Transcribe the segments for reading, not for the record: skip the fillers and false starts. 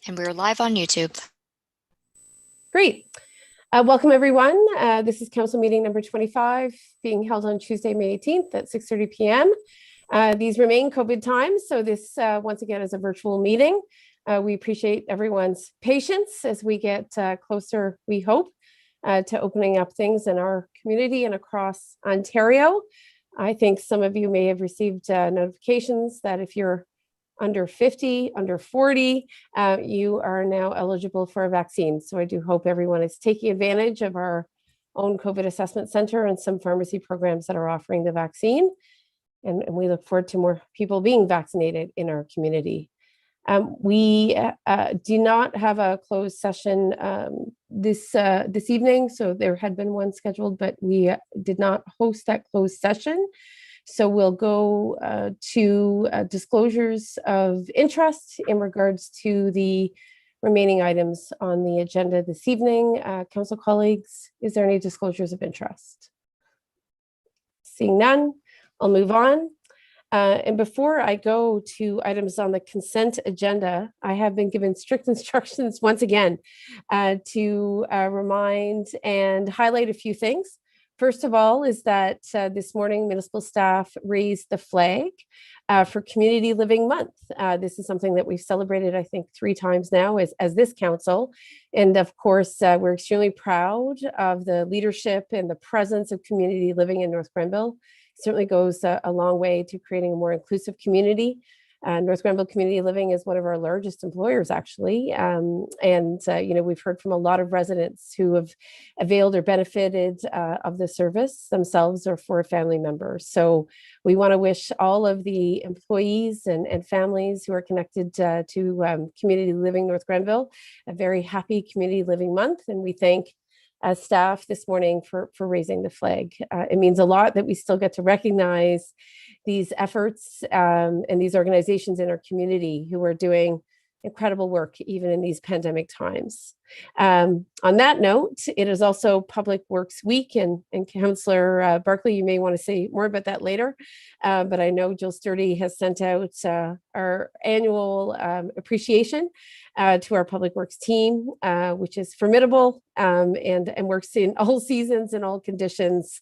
And we're live on YouTube. Great. Welcome, everyone. This is council meeting number 25 being held on Tuesday, May 18th at 6:30 p.m. These remain COVID times, so this once again is a virtual meeting. We appreciate everyone's patience as we get closer, we hope, to opening up things in our community and across Ontario. I think some of you may have received notifications that if you're under 50, under 40, you are now eligible for a vaccine. So I do hope everyone is taking advantage of our own COVID assessment center and some pharmacy programs that are offering the vaccine. And we look forward to more people being vaccinated in our community. We do not have a closed session this evening, so there had been one scheduled, but we did not host that closed session. So we'll go to disclosures of interest in regards to the remaining items on the agenda this evening. Council colleagues, is there any disclosures of interest? Seeing none, I'll move on. And before I go to items on the consent agenda, I have been given strict instructions once again to remind and highlight a few things. First of all is that this morning municipal staff raised the flag for Community Living Month. This is something that we've celebrated, I think, 3 times now as this council. And of course, we're extremely proud of the leadership and the presence of community living in North Grenville. It certainly goes a long way to creating a more inclusive community. North Grenville Community Living is one of our largest employers, actually. We've heard from a lot of residents who have availed or benefited of the service themselves or for a family member. So we want to wish all of the employees and families who are connected to Community Living North Grenville a very happy Community Living Month. And we thank staff this morning for raising the flag. It means a lot that we still get to recognize these efforts and these organizations in our community who are doing incredible work even in these pandemic times. On that note, it is also Public Works Week, and Councillor Barclay, you may want to say more about that later, but I know Jill Sturdy has sent out our annual appreciation to our Public Works team, which is formidable and works in all seasons and all conditions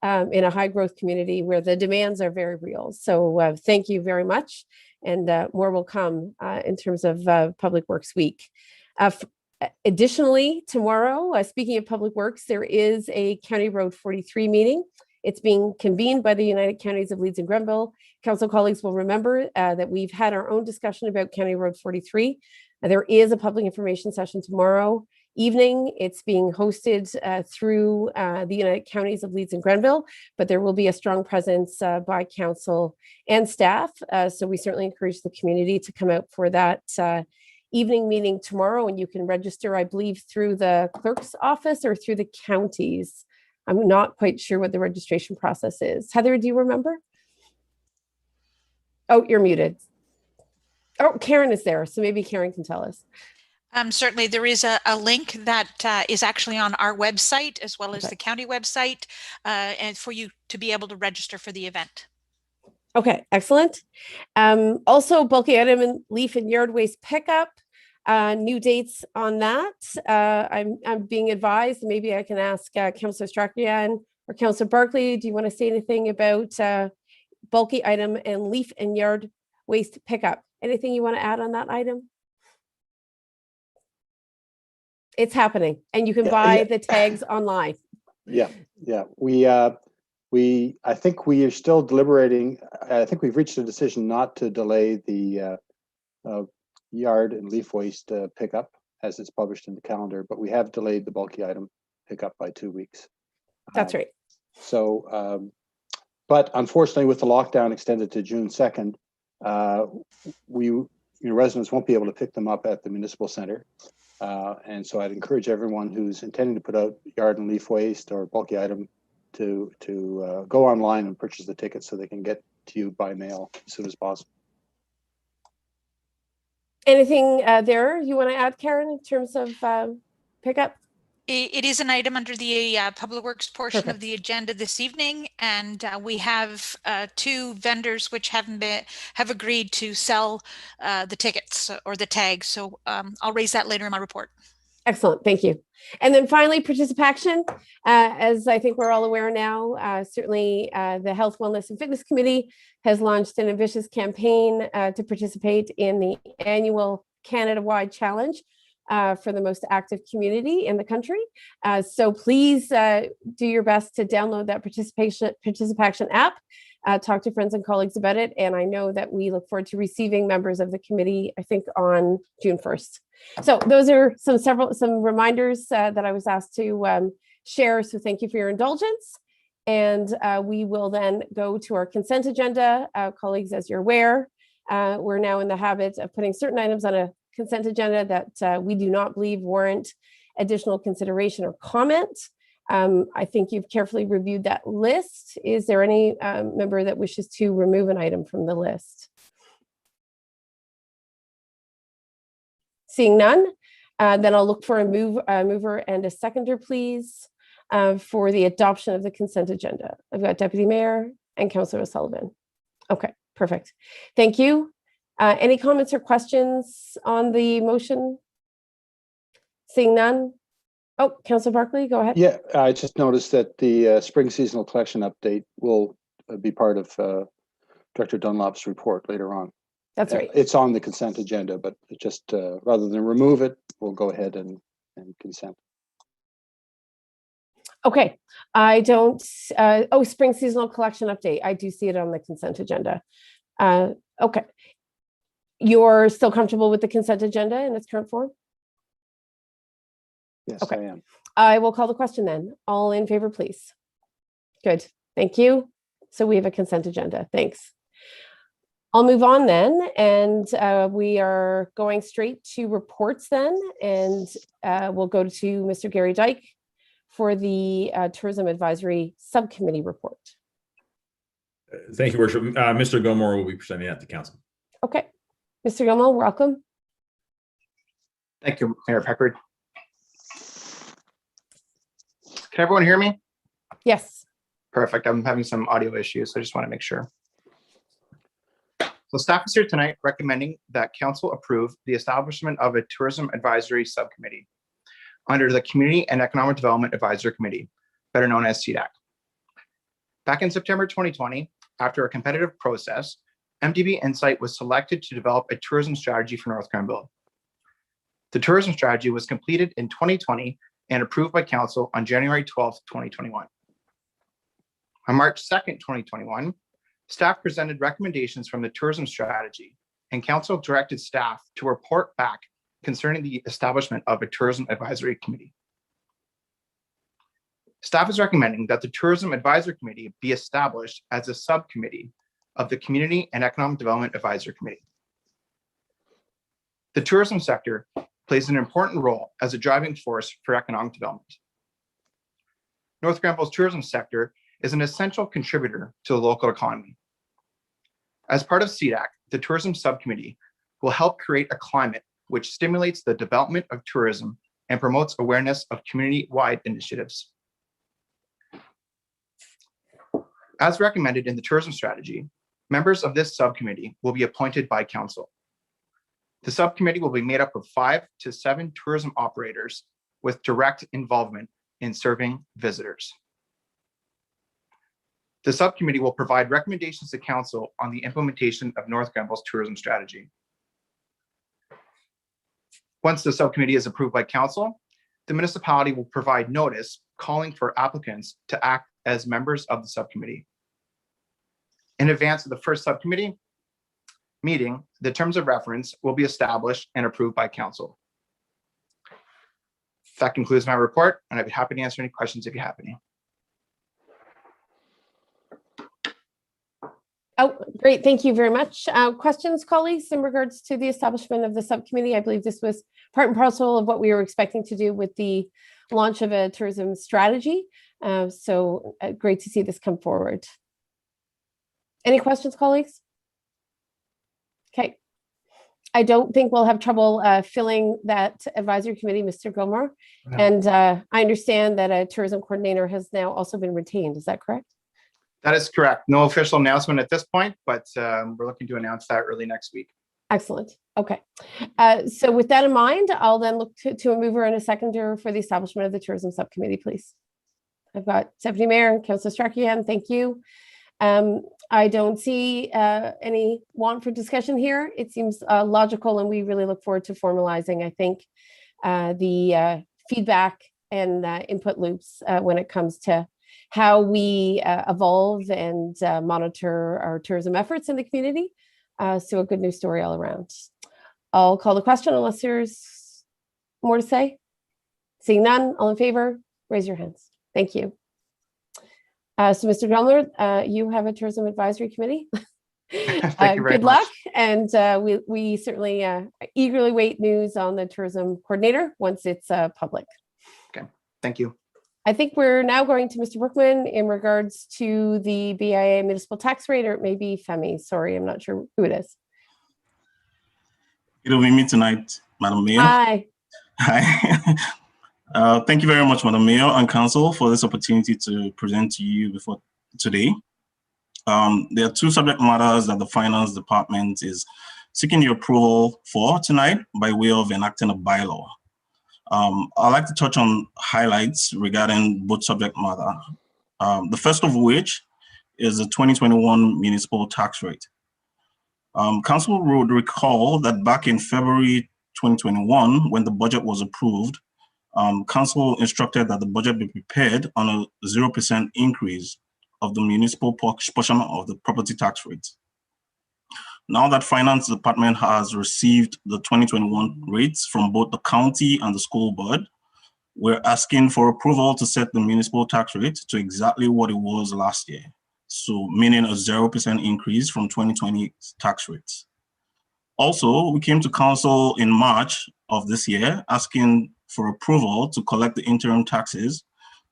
in a high growth community where the demands are very real. So thank you very much. And more will come in terms of Public Works Week. Additionally, tomorrow, speaking of Public Works, there is a County Road 43 meeting. It's being convened by the United Counties of Leeds and Grenville. Council colleagues will remember that we've had our own discussion about County Road 43. There is a public information session tomorrow evening. It's being hosted through the United Counties of Leeds and Grenville, but there will be a strong presence by council and staff. So we certainly encourage the community to come out for that evening meeting tomorrow, and you can register, I believe, through the clerk's office or through the counties. I'm not quite sure what the registration process is. Heather, do you remember? Oh, you're muted. Oh, Karen is there, so maybe Karen can tell us. Certainly, there is a link that is actually on our website as well as the county website, and for you to be able to register for the event. Okay, excellent. Also, bulky item and leaf and yard waste pickup. New dates on that. I'm being advised. Maybe I can ask Councillor Strachan or Councillor Barclay. Do you want to say anything about bulky item and leaf and yard waste pickup? Anything you want to add on that item? It's happening, and you can buy the tags online. Yeah. I think we are still deliberating. I think we've reached a decision not to delay the yard and leaf waste pickup as it's published in the calendar, but we have delayed the bulky item pickup by 2 weeks. That's right. So, but unfortunately, with the lockdown extended to June 2nd, residents won't be able to pick them up at the municipal center. And so I'd encourage everyone who's intending to put out yard and leaf waste or bulky item to go online and purchase the tickets so they can get to you by mail as soon as possible. Anything there you want to add, Karen, in terms of pickup? It is an item under the Public Works portion of Perfect. the agenda this evening, and we have two vendors which have agreed to sell the tickets or the tags. So I'll raise that later in my report. Excellent, thank you. And then finally, participation. As I think we're all aware now, certainly the Health, Wellness and Fitness Committee has launched an ambitious campaign to participate in the annual Canada-wide challenge for the most active community in the country. So please do your best to download that participation app, talk to friends and colleagues about it. And I know that we look forward to receiving members of the committee, I think on June 1st. So those are some reminders that I was asked to share. So thank you for your indulgence. And we will then go to our consent agenda. Colleagues, as you're aware, we're now in the habit of putting certain items on a consent agenda that we do not believe warrant additional consideration or comment. I think you've carefully reviewed that list. Is there any member that wishes to remove an item from the list? Seeing none, then I'll look for a mover and a seconder, please, for the adoption of the consent agenda. I've got Deputy Mayor and Councillor O'Sullivan. Okay, perfect. Thank you. Any comments or questions on the motion? Seeing none. Oh, Councillor Barkley, go ahead. Yeah, I just noticed that the spring seasonal collection update will be part of Director Dunlop's report later on. That's right. It's on the consent agenda, but it just rather than remove it, we'll go ahead and consent. Okay, I don't, oh, spring seasonal collection update. I do see it on the consent agenda. Okay. You're still comfortable with the consent agenda in its current form? Yes, Okay. I am. I will call the question then. All in favor, please. Good, thank you. So we have a consent agenda, thanks. I'll move on then, and we are going straight to reports then, and we'll go to Mr. Gary Dyke for the Tourism Advisory Subcommittee report. Thank you, Worship. Mr. Gilmore will be presenting that to Council. Okay, Mr. Gilmore, welcome. Thank you, Mayor Peckard. Can everyone hear me? Yes. Perfect. I'm having some audio issues, so I just want to make sure. So staff is here tonight recommending that Council approve the establishment of a Tourism Advisory Subcommittee under the Community and Economic Development Advisory Committee, better known as CDAC. Back in September 2020, after a competitive process, MDB Insight was selected to develop a tourism strategy for North Grenville. The tourism strategy was completed in 2020 and approved by Council on January 12th, 2021. On March 2nd, 2021, staff presented recommendations from the tourism strategy, and Council directed staff to report back concerning the establishment of a tourism advisory committee. Staff is recommending that the Tourism Advisory Committee be established as a subcommittee of the Community and Economic Development Advisory Committee. The tourism sector plays an important role as a driving force for economic development. North Grenville's tourism sector is an essential contributor to the local economy. As part of CDAC, the Tourism Subcommittee will help create a climate which stimulates the development of tourism and promotes awareness of community-wide initiatives. As recommended in the tourism strategy, members of this subcommittee will be appointed by Council. The subcommittee will be made up of 5 to 7 tourism operators with direct involvement in serving visitors. The subcommittee will provide recommendations to Council on the implementation of North Grenville's tourism strategy. Once the subcommittee is approved by Council, the municipality will provide notice calling for applicants to act as members of the subcommittee. In advance of the first subcommittee meeting, the terms of reference will be established and approved by Council. That concludes my report, and I'd be happy to answer any questions if you have any. Oh, great. Thank you very much. Questions, colleagues, in regards to the establishment of the subcommittee? I believe this was part and parcel of what we were expecting to do with the launch of a tourism strategy. So great to see this come forward. Any questions, colleagues? Okay. I don't think we'll have trouble filling that advisory committee, Mr. Gilmore. No. And I understand that a tourism coordinator has now also been retained. Is that correct? That is correct. No official announcement at this point, but we're looking to announce that early next week. Excellent. Okay. So with that in mind, I'll then look to a mover and a seconder for the establishment of the tourism subcommittee, please. I've got Deputy Mayor and Councillor Strakian. Thank you. I don't see any want for discussion here. It seems logical, and we really look forward to formalizing, I think, the feedback and input loops when it comes to how we evolve and monitor our tourism efforts in the community. So a good news story all around. I'll call the question unless there's more to say. Seeing none, all in favor, raise your hands. Thank you. So Mr. Drumler, you have a tourism advisory committee. Thank you very Good much. luck. And we certainly eagerly wait news on the tourism coordinator once it's public. Thank you. I think we're now going to Mr. Brookman in regards to the BIA municipal tax rate, or it may be Femi. Sorry, I'm not sure who it is. It'll be me tonight, Madam Mayor. Hi. Hi. Thank you very much, Madam Mayor and Council, for this opportunity to present to you before today. There are two subject matters that the Finance Department is seeking your approval for tonight by way of enacting a bylaw. I'd like to touch on highlights regarding both subject matter. The first of which is the 2021 municipal tax rate. Council would recall that back in February 2021, when the budget was approved, Council instructed that the budget be prepared on a 0% increase of the municipal portion of the property tax rate. Now that Finance Department has received the 2021 rates from both the county and the school board, we're asking for approval to set the municipal tax rate to exactly what it was last year. So meaning a 0% increase from 2020 tax rates. Also, we came to council in March of this year asking for approval to collect the interim taxes,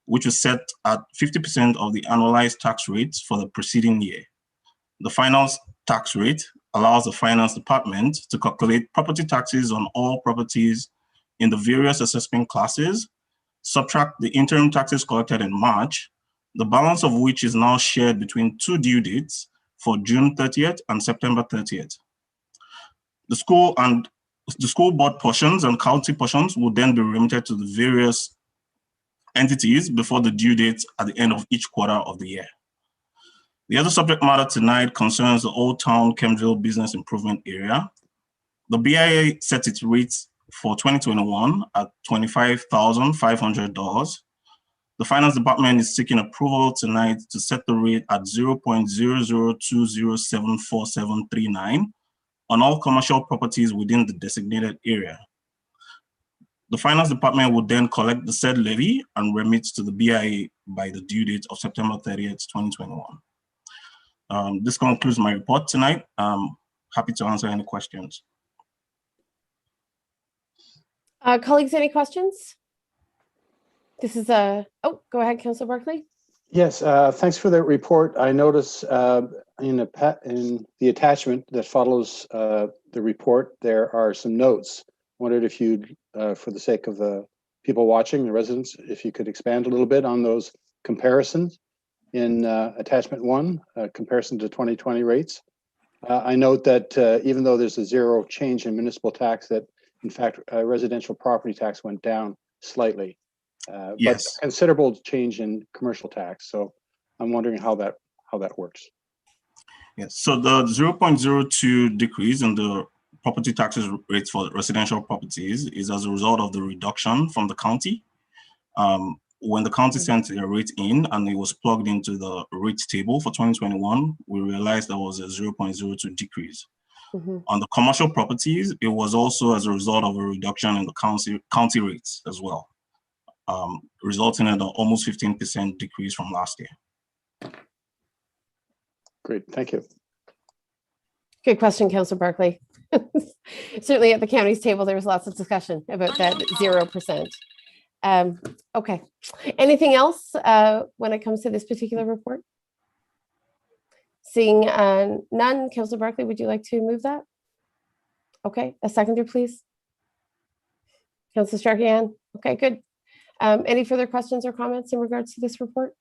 which was set at 50% of the annualized tax rates for the preceding year. The final tax rate allows the Finance Department to calculate property taxes on all properties in the various assessment classes, subtract the interim taxes collected in March, the balance of which is now shared between two due dates for June 30th and September 30th. The school board portions and county portions will then be remitted to the various entities before the due dates at the end of each quarter of the year. The other subject matter tonight concerns the Old Town Kempsville Business Improvement Area. The BIA set its rates for 2021 at $25,500. The Finance Department is seeking approval tonight to set the rate at 0.0020774739 on all commercial properties within the designated area. The Finance Department will then collect the said levy and remit to the BIA by the due date of September 30th, 2021. This concludes my report tonight. I'm happy to answer any questions. Colleagues, any questions? This is oh, go ahead, Councillor Barclay. Yes, thanks for that report. I notice in the attachment that follows the report, there are some notes. Wondered if you'd, for the sake of the people watching, the residents, if you could expand a little bit on those comparisons in attachment 1, comparison to 2020 rates. I note that even though there's a zero change in municipal tax, that in fact residential property tax went down slightly, Yes. but considerable change in commercial tax. So I'm wondering how that works. Yes. So the 0.02 decrease in the property taxes rates for residential properties is as a result of the reduction from the county. When the county sent their rate in and it was plugged into the rate table for 2021, we realized there was a 0.02 decrease. Mm-hmm. On the commercial properties, it was also as a result of a reduction in the county rates as well, resulting in an almost 15% decrease from last year. Great, thank you. Good question, Councillor Barclay. Certainly at the county's table, there was lots of discussion about that 0%. Okay, anything else when it comes to this particular report? Seeing none, Councillor Barclay, would you like to move that? Okay, a seconder, please. Councillor Starkey. Okay, good. Any further questions or comments in regards to this report?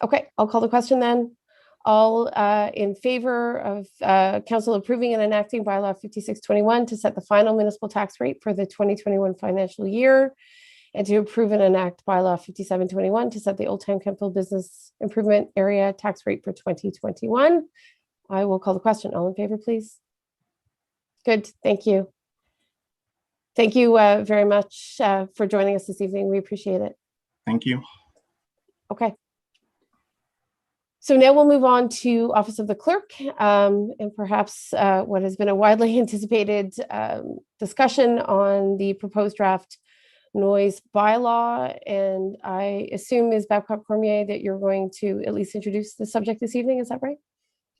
Okay, I'll call the question then. All in favor of council approving and enacting bylaw 5621 to set the final municipal tax rate for the 2021 financial year, and to approve and enact bylaw 5721 to set the Old Town Kemptville Business Improvement Area tax rate for 2021. I will call the question. All in favor, please. Good, thank you. Thank you very much for joining us this evening. We appreciate it. Thank you. Okay. So now we'll move on to Office of the Clerk, and perhaps what has been a widely anticipated discussion on the proposed draft noise bylaw. And I assume, Ms. Babcock Cormier, that you're going to at least introduce the subject this evening. Is that right?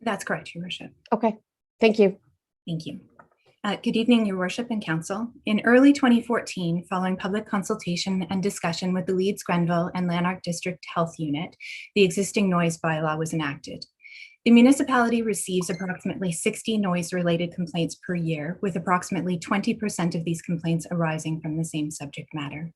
That's correct, Your Worship. Okay, thank you. Thank you. Good evening, Your Worship and Council. In early 2014, following public consultation and discussion with the Leeds, Grenville, and Lanark District Health Unit, the existing noise bylaw was enacted. The municipality receives approximately 60 noise-related complaints per year, with approximately 20% of these complaints arising from the same subject matter.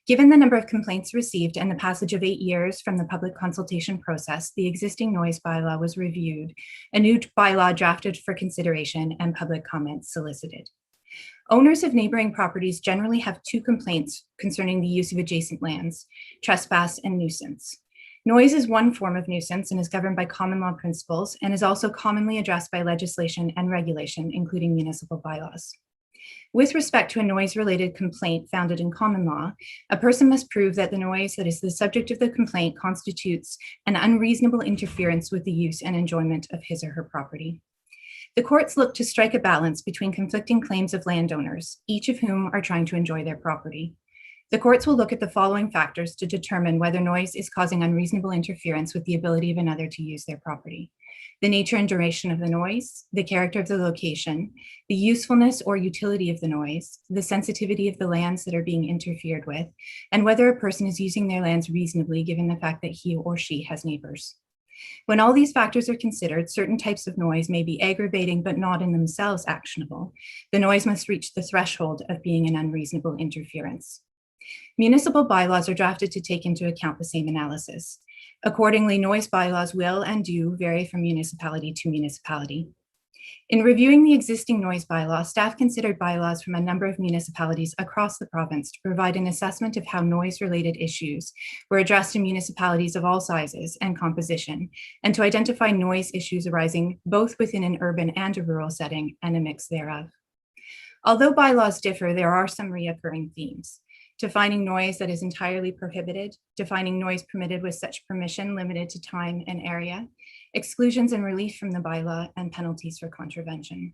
Given the number of complaints received and the passage of 8 years from the public consultation process, the existing noise bylaw was reviewed, a new bylaw drafted for consideration, and public comments solicited. Owners of neighboring properties generally have 2 complaints concerning the use of adjacent lands: trespass and nuisance. Noise is one form of nuisance and is governed by common law principles, and is also commonly addressed by legislation and regulation, including municipal bylaws. With respect to a noise-related complaint founded in common law, a person must prove that the noise that is the subject of the complaint constitutes an unreasonable interference with the use and enjoyment of his or her property. The courts look to strike a balance between conflicting claims of landowners, each of whom are trying to enjoy their property. The courts will look at the following factors to determine whether noise is causing unreasonable interference with the ability of another to use their property: the nature and duration of the noise, the character of the location, the usefulness or utility of the noise, the sensitivity of the lands that are being interfered with, and whether a person is using their lands reasonably given the fact that he or she has neighbors. When all these factors are considered, certain types of noise may be aggravating but not in themselves actionable. The noise must reach the threshold of being an unreasonable interference. Municipal bylaws are drafted to take into account the same analysis. Accordingly, noise bylaws will and do vary from municipality to municipality. In reviewing the existing noise bylaw, staff considered bylaws from a number of municipalities across the province to provide an assessment of how noise-related issues were addressed in municipalities of all sizes and composition, and to identify noise issues arising both within an urban and a rural setting and a mix thereof. Although bylaws differ, there are some recurring themes: defining noise that is entirely prohibited, defining noise permitted with such permission limited to time and area, exclusions and relief from the bylaw, and penalties for contravention.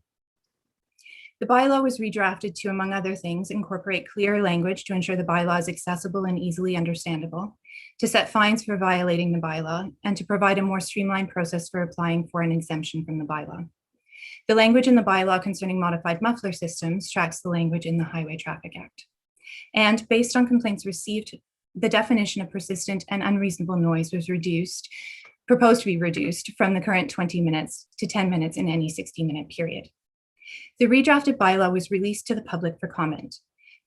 The bylaw was redrafted to, among other things, incorporate clear language to ensure the bylaw is accessible and easily understandable, to set fines for violating the bylaw, and to provide a more streamlined process for applying for an exemption from the bylaw. The language in the bylaw concerning modified muffler systems tracks the language in the Highway Traffic Act. And based on complaints received, the definition of persistent and unreasonable noise was proposed to be reduced from the current 20 minutes to 10 minutes in any 60-minute period. The redrafted bylaw was released to the public for comment.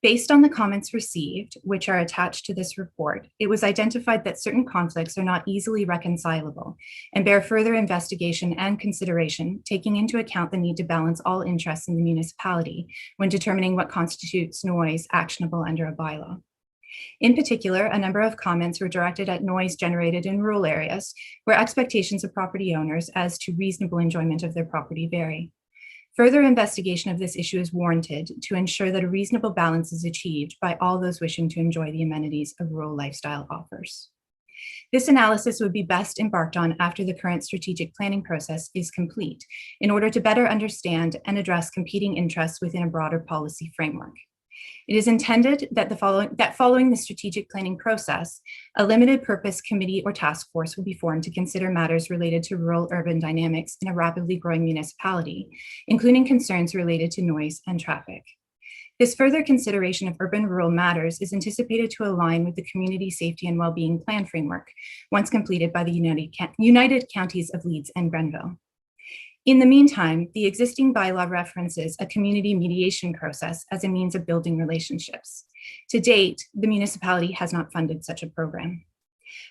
Based on the comments received, which are attached to this report, it was identified that certain conflicts are not easily reconcilable and bear further investigation and consideration, taking into account the need to balance all interests in the municipality when determining what constitutes noise actionable under a bylaw. In particular, a number of comments were directed at noise generated in rural areas where expectations of property owners as to reasonable enjoyment of their property vary. Further investigation of this issue is warranted to ensure that a reasonable balance is achieved by all those wishing to enjoy the amenities a rural lifestyle offers. This analysis would be best embarked on after the current strategic planning process is complete, in order to better understand and address competing interests within a broader policy framework. It is intended that following the strategic planning process, a limited purpose committee or task force will be formed to consider matters related to rural-urban dynamics in a rapidly growing municipality, including concerns related to noise and traffic. This further consideration of urban-rural matters is anticipated to align with the Community Safety and Wellbeing Plan framework, once completed by the United Counties of Leeds and Grenville. In the meantime, the existing bylaw references a community mediation process as a means of building relationships. To date, the municipality has not funded such a program.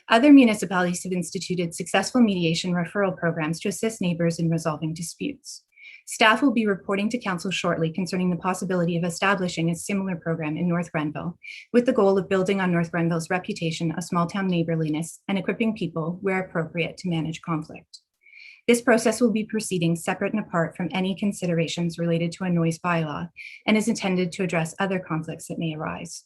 Other municipalities have instituted successful mediation referral programs to assist neighbors in resolving disputes. Staff will be reporting to council shortly concerning the possibility of establishing a similar program in North Grenville, with the goal of building on North Grenville's reputation of small town neighborliness and equipping people, where appropriate, to manage conflict. This process will be proceeding separate and apart from any considerations related to a noise bylaw and is intended to address other conflicts that may arise.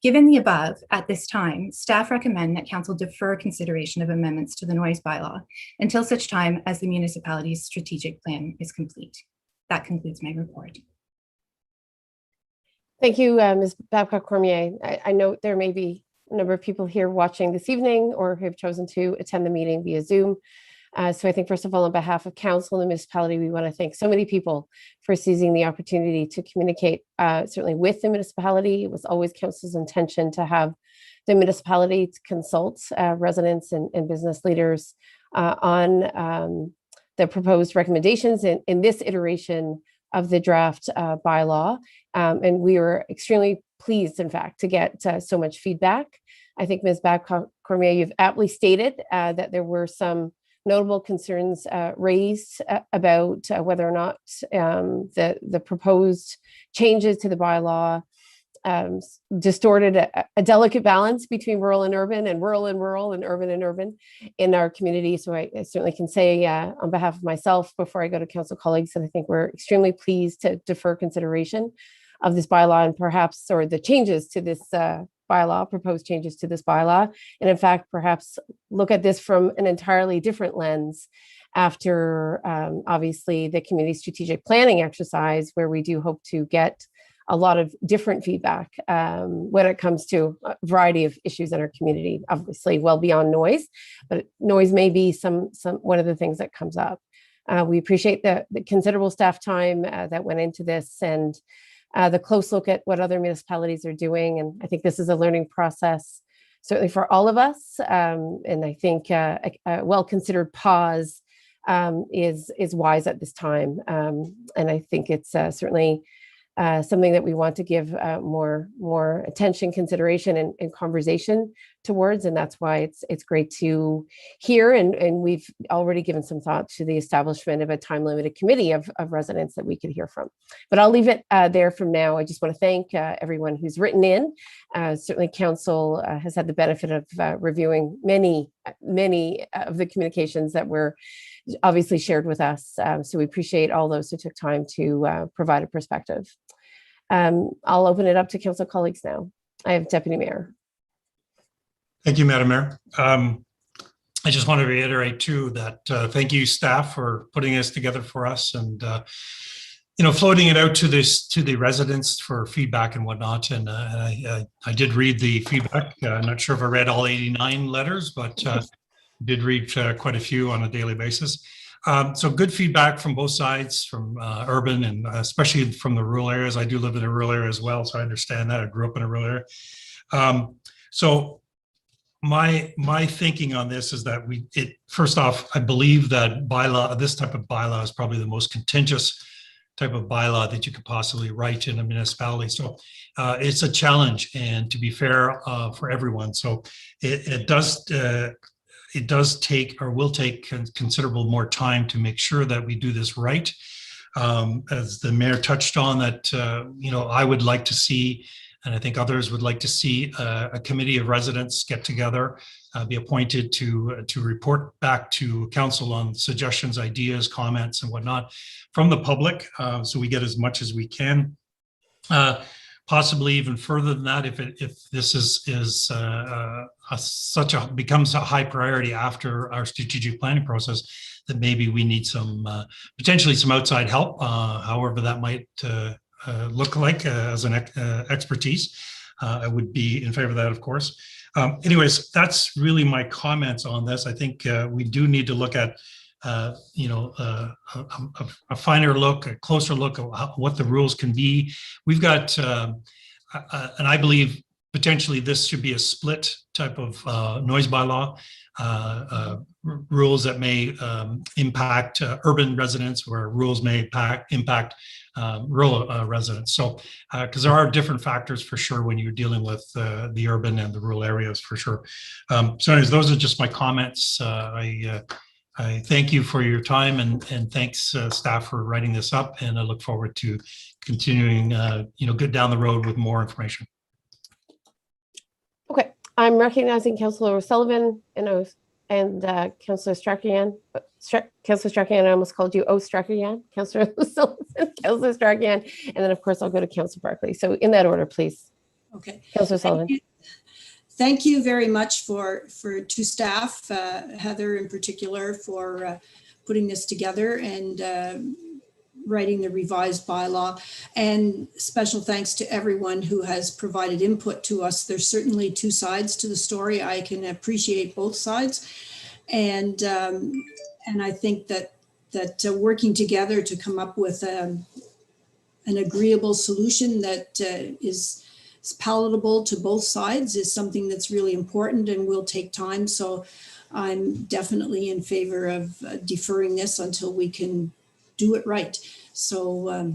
Given the above, at this time, staff recommend that council defer consideration of amendments to the noise bylaw until such time as the municipality's strategic plan is complete. That concludes my report. Thank you, Ms. Babcock-Cormier. I know there may be a number of people here watching this evening or who have chosen to attend the meeting via Zoom. So I think, first of all, on behalf of council and the municipality, we want to thank so many people for seizing the opportunity to communicate, certainly with the municipality. It was always council's intention to have the municipality to consult residents and business leaders on the proposed recommendations in this iteration of the draft bylaw. And we were extremely pleased, in fact, to get so much feedback. I think Ms. Babcock-Cormier, you've aptly stated that there were some notable concerns raised about whether or not the proposed changes to the bylaw distorted a delicate balance between rural and urban, and rural and rural, and urban in our community. So I certainly can say on behalf of myself, before I go to council colleagues, that I think we're extremely pleased to defer consideration of this bylaw and perhaps, or the changes to this bylaw, proposed changes to this bylaw, and in fact, perhaps look at this from an entirely different lens after obviously the community strategic planning exercise, where we do hope to get a lot of different feedback when it comes to a variety of issues in our community, obviously well beyond noise, but noise may be one of the things that comes up. We appreciate the considerable staff time that went into this, and the close look at what other municipalities are doing. And I think this is a learning process, certainly for all of us. And I think a well-considered pause is wise at this time. And I think it's certainly something that we want to give more attention, consideration, and conversation towards. And that's why it's great to hear. And we've already given some thought to the establishment of a time-limited committee of residents that we could hear from. But I'll leave it there from now. I just want to thank everyone who's written in. Certainly council has had the benefit of reviewing many of the communications that were obviously shared with us. So we appreciate all those who took time to provide a perspective. I'll open it up to council colleagues now. I have Deputy Mayor. Thank you, Madam Mayor. I just want to reiterate too that thank you, staff, for putting this together for us and floating it out to the residents for feedback and whatnot. And I did read the feedback. I'm not sure if I read all 89 letters, but did read quite a few on a daily basis. So good feedback from both sides, from urban and especially from the rural areas. I do live in a rural area as well, so I understand that. I grew up in a rural area. So my thinking on this is that first off, I believe that this type of bylaw is probably the most contentious type of bylaw that you could possibly write in a municipality. So it's a challenge, and to be fair for everyone. So it does take, or will take, considerable more time to make sure that we do this right. As the mayor touched on, that I would like to see, and I think others would like to see, a committee of residents get together, be appointed to report back to council on suggestions, ideas, comments, and whatnot from the public, so we get as much as we can. Possibly even further than that, if this is becomes a high priority after our strategic planning process, that maybe we need potentially some outside help, however that might look like as an expertise. I would be in favor of that, of course. Anyways, that's really my comments on this. I think we do need to look at a finer look, a closer look at what the rules can be. We've got, and I believe potentially this should be a split type of noise bylaw. Rules that may impact urban residents, where rules may impact rural residents. So, because there are different factors for sure when you're dealing with the urban and the rural areas for sure. So anyways, those are just my comments. I thank you for your time, and thanks staff for writing this up, and I look forward to continuing, get down the road with more information. Okay, I'm recognizing Councillor O'Sullivan and Councillor Strachian. Councillor Strachian, I almost called you Strachian. Councillor O'Sullivan, Councillor Strachian, and then of course I'll go to Councillor Barkley. So in that order, please. Okay. Councillor Sullivan. Thank you very much to staff, Heather in particular, for putting this together and writing the revised bylaw, and special thanks to everyone who has provided input to us. There's certainly two sides to the story. I can appreciate both sides, and I think that working together to come up with an agreeable solution that is palatable to both sides is something that's really important and will take time. So I'm definitely in favor of deferring this until we can do it right. So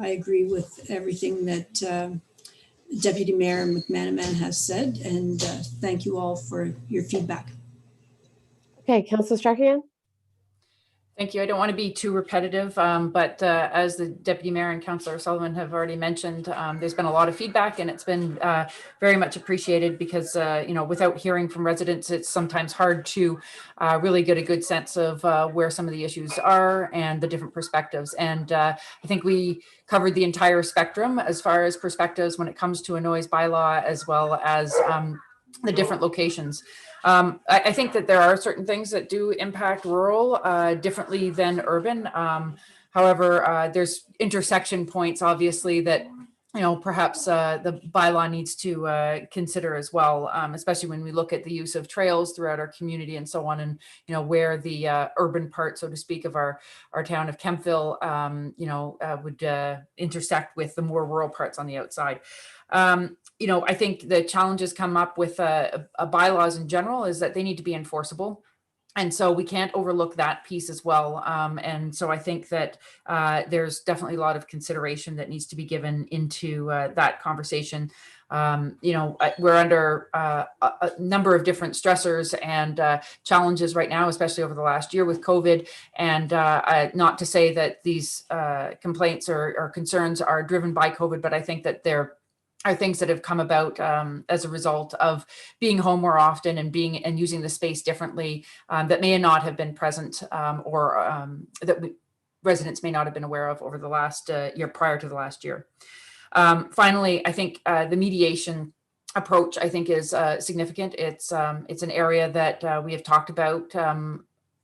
I agree with everything that Deputy Mayor McManaman has said, and thank you all for your feedback. Okay, Councillor Strachian. Thank you. I don't want to be too repetitive, but as the Deputy Mayor and Councillor Sullivan have already mentioned, there's been a lot of feedback, and it's been very much appreciated because, without hearing from residents, it's sometimes hard to really get a good sense of where some of the issues are and the different perspectives. And I think we covered the entire spectrum as far as perspectives when it comes to a noise bylaw, as well as the different locations. I think that there are certain things that do impact rural differently than urban. However, there's intersection points, obviously, that perhaps the bylaw needs to consider as well, especially when we look at the use of trails throughout our community and so on, and where the urban part, so to speak, of our town of Kemptville, would intersect with the more rural parts on the outside. I think the challenges come up with bylaws in general is that they need to be enforceable. And so we can't overlook that piece as well. And so I think that there's definitely a lot of consideration that needs to be given into that conversation. We're under a number of different stressors and challenges right now, especially over the last year with COVID. And not to say that these complaints or concerns are driven by COVID, but I think that they're are things that have come about as a result of being home more often and using the space differently that may not have been present or residents may not have been aware of over the last year prior to the last year. Finally, I think the mediation approach, I think, is significant. It's an area that we have talked about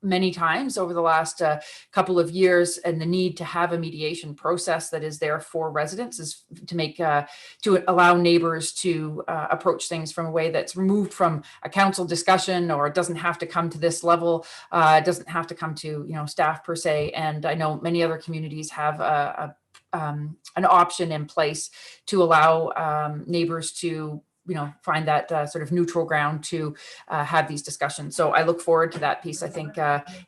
many times over the last couple of years, and the need to have a mediation process that is there for residents is to allow neighbors to approach things from a way that's removed from a council discussion, or it doesn't have to come to this level, it doesn't have to come to staff per se. And I know many other communities have an option in place to allow neighbors to find that sort of neutral ground to have these discussions. So I look forward to that piece. I think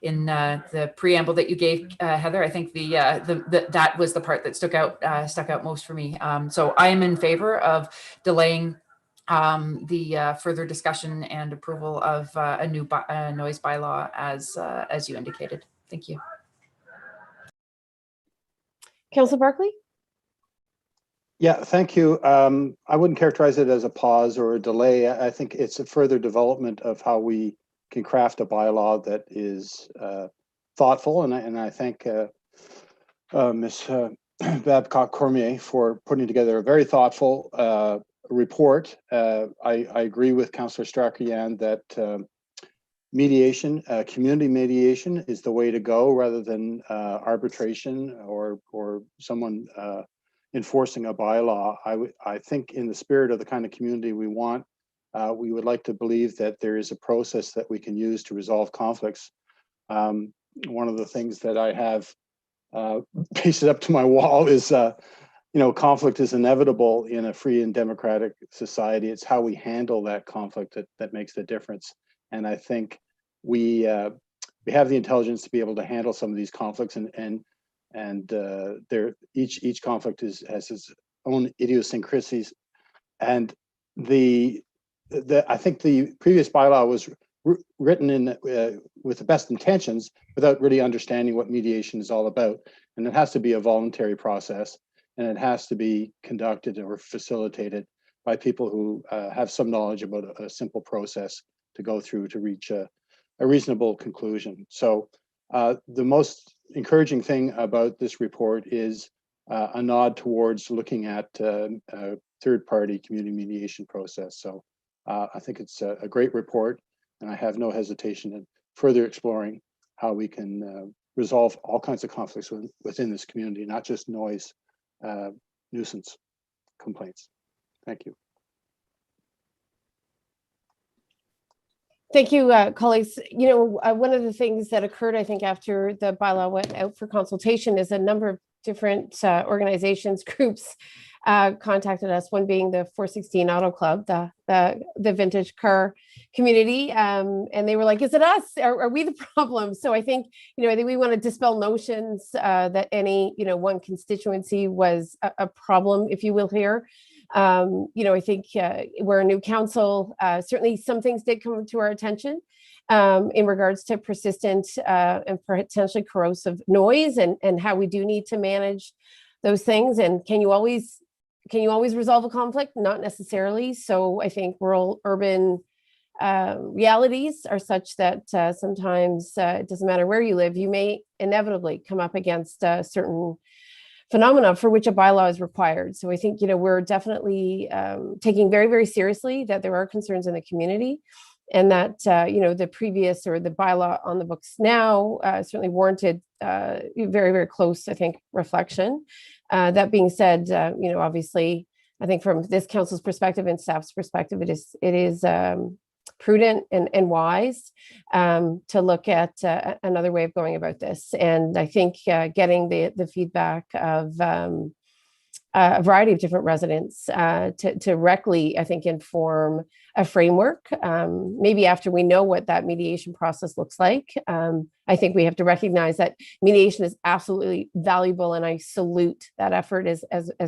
in the preamble that you gave, Heather, I think that was the part that stuck out most for me. So I am in favor of delaying the further discussion and approval of a new noise bylaw as you indicated. Thank you. Councillor Barkley? Yeah, thank you. I wouldn't characterize it as a pause or a delay. I think it's a further development of how we can craft a bylaw that is thoughtful. And I thank Ms. Babcock Cormier for putting together a very thoughtful report. I agree with Councillor Strachian that mediation, community mediation is the way to go, rather than arbitration or someone enforcing a bylaw. I think in the spirit of the kind of community we want, we would like to believe that there is a process that we can use to resolve conflicts. One of the things that I have pasted up to my wall is, conflict is inevitable in a free and democratic society. It's how we handle that conflict that makes the difference. And I think we have the intelligence to be able to handle some of these conflicts, and each conflict has its own idiosyncrasies. And I think the previous bylaw was written in with the best intentions without really understanding what mediation is all about. And it has to be a voluntary process, and it has to be conducted or facilitated by people who have some knowledge about a simple process to go through to reach a reasonable conclusion. So the most encouraging thing about this report is a nod towards looking at a third-party community mediation process. So I think it's a great report, and I have no hesitation in further exploring how we can resolve all kinds of conflicts within this community, not just noise nuisance complaints. Thank you. Thank you, colleagues. One of the things that occurred, I think, after the bylaw went out for consultation is a number of different organizations, groups contacted us, one being the 416 Auto Club, the vintage car community. And they were like, is it us? Are we the problem? So I think we want to dispel notions that any, one constituency was a problem, if you will, here. I think we're a new council. Certainly some things did come to our attention in regards to persistent and potentially corrosive noise and how we do need to manage those things. And can you always resolve a conflict? Not necessarily. So I think rural urban realities are such that sometimes it doesn't matter where you live, you may inevitably come up against certain phenomena for which a bylaw is required. So I think, we're definitely taking very, very seriously that there are concerns in the community, and that, the previous or the bylaw on the books now certainly warranted very, very close, I think, reflection. That being said, obviously, I think from this council's perspective and staff's perspective, it is prudent and wise to look at another way of going about this. And I think getting the feedback of a variety of different residents to directly, I think, inform a framework, maybe after we know what that mediation process looks like. I think we have to recognize that mediation is absolutely valuable, and I salute that effort, as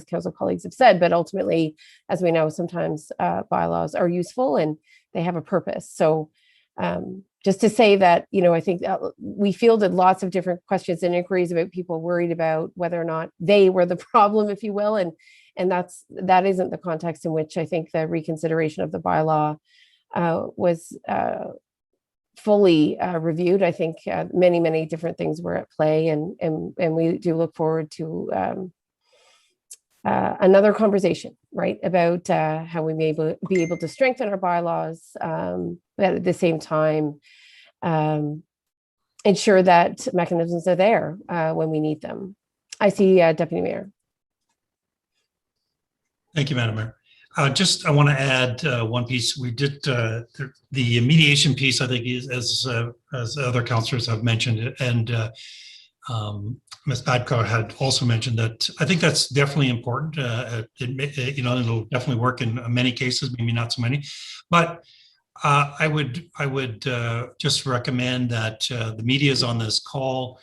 council colleagues have said. But ultimately, as we know, sometimes bylaws are useful and they have a purpose. So just to say that, I think we fielded lots of different questions and inquiries about people worried about whether or not they were the problem, if you will. And that isn't the context in which I think the reconsideration of the bylaw was fully reviewed. I think many, many different things were at play, and we do look forward to another conversation, right, about how we may be able to strengthen our bylaws, but at the same time, ensure that mechanisms are there when we need them. I see Deputy Mayor. Thank you, Madam Mayor. I want to add one piece. We did the mediation piece, I think, is as other councillors have mentioned, and Ms. Badcock had also mentioned that. I think that's definitely important. It'll definitely work in many cases, maybe not so many, but I would just recommend that the media is on this call.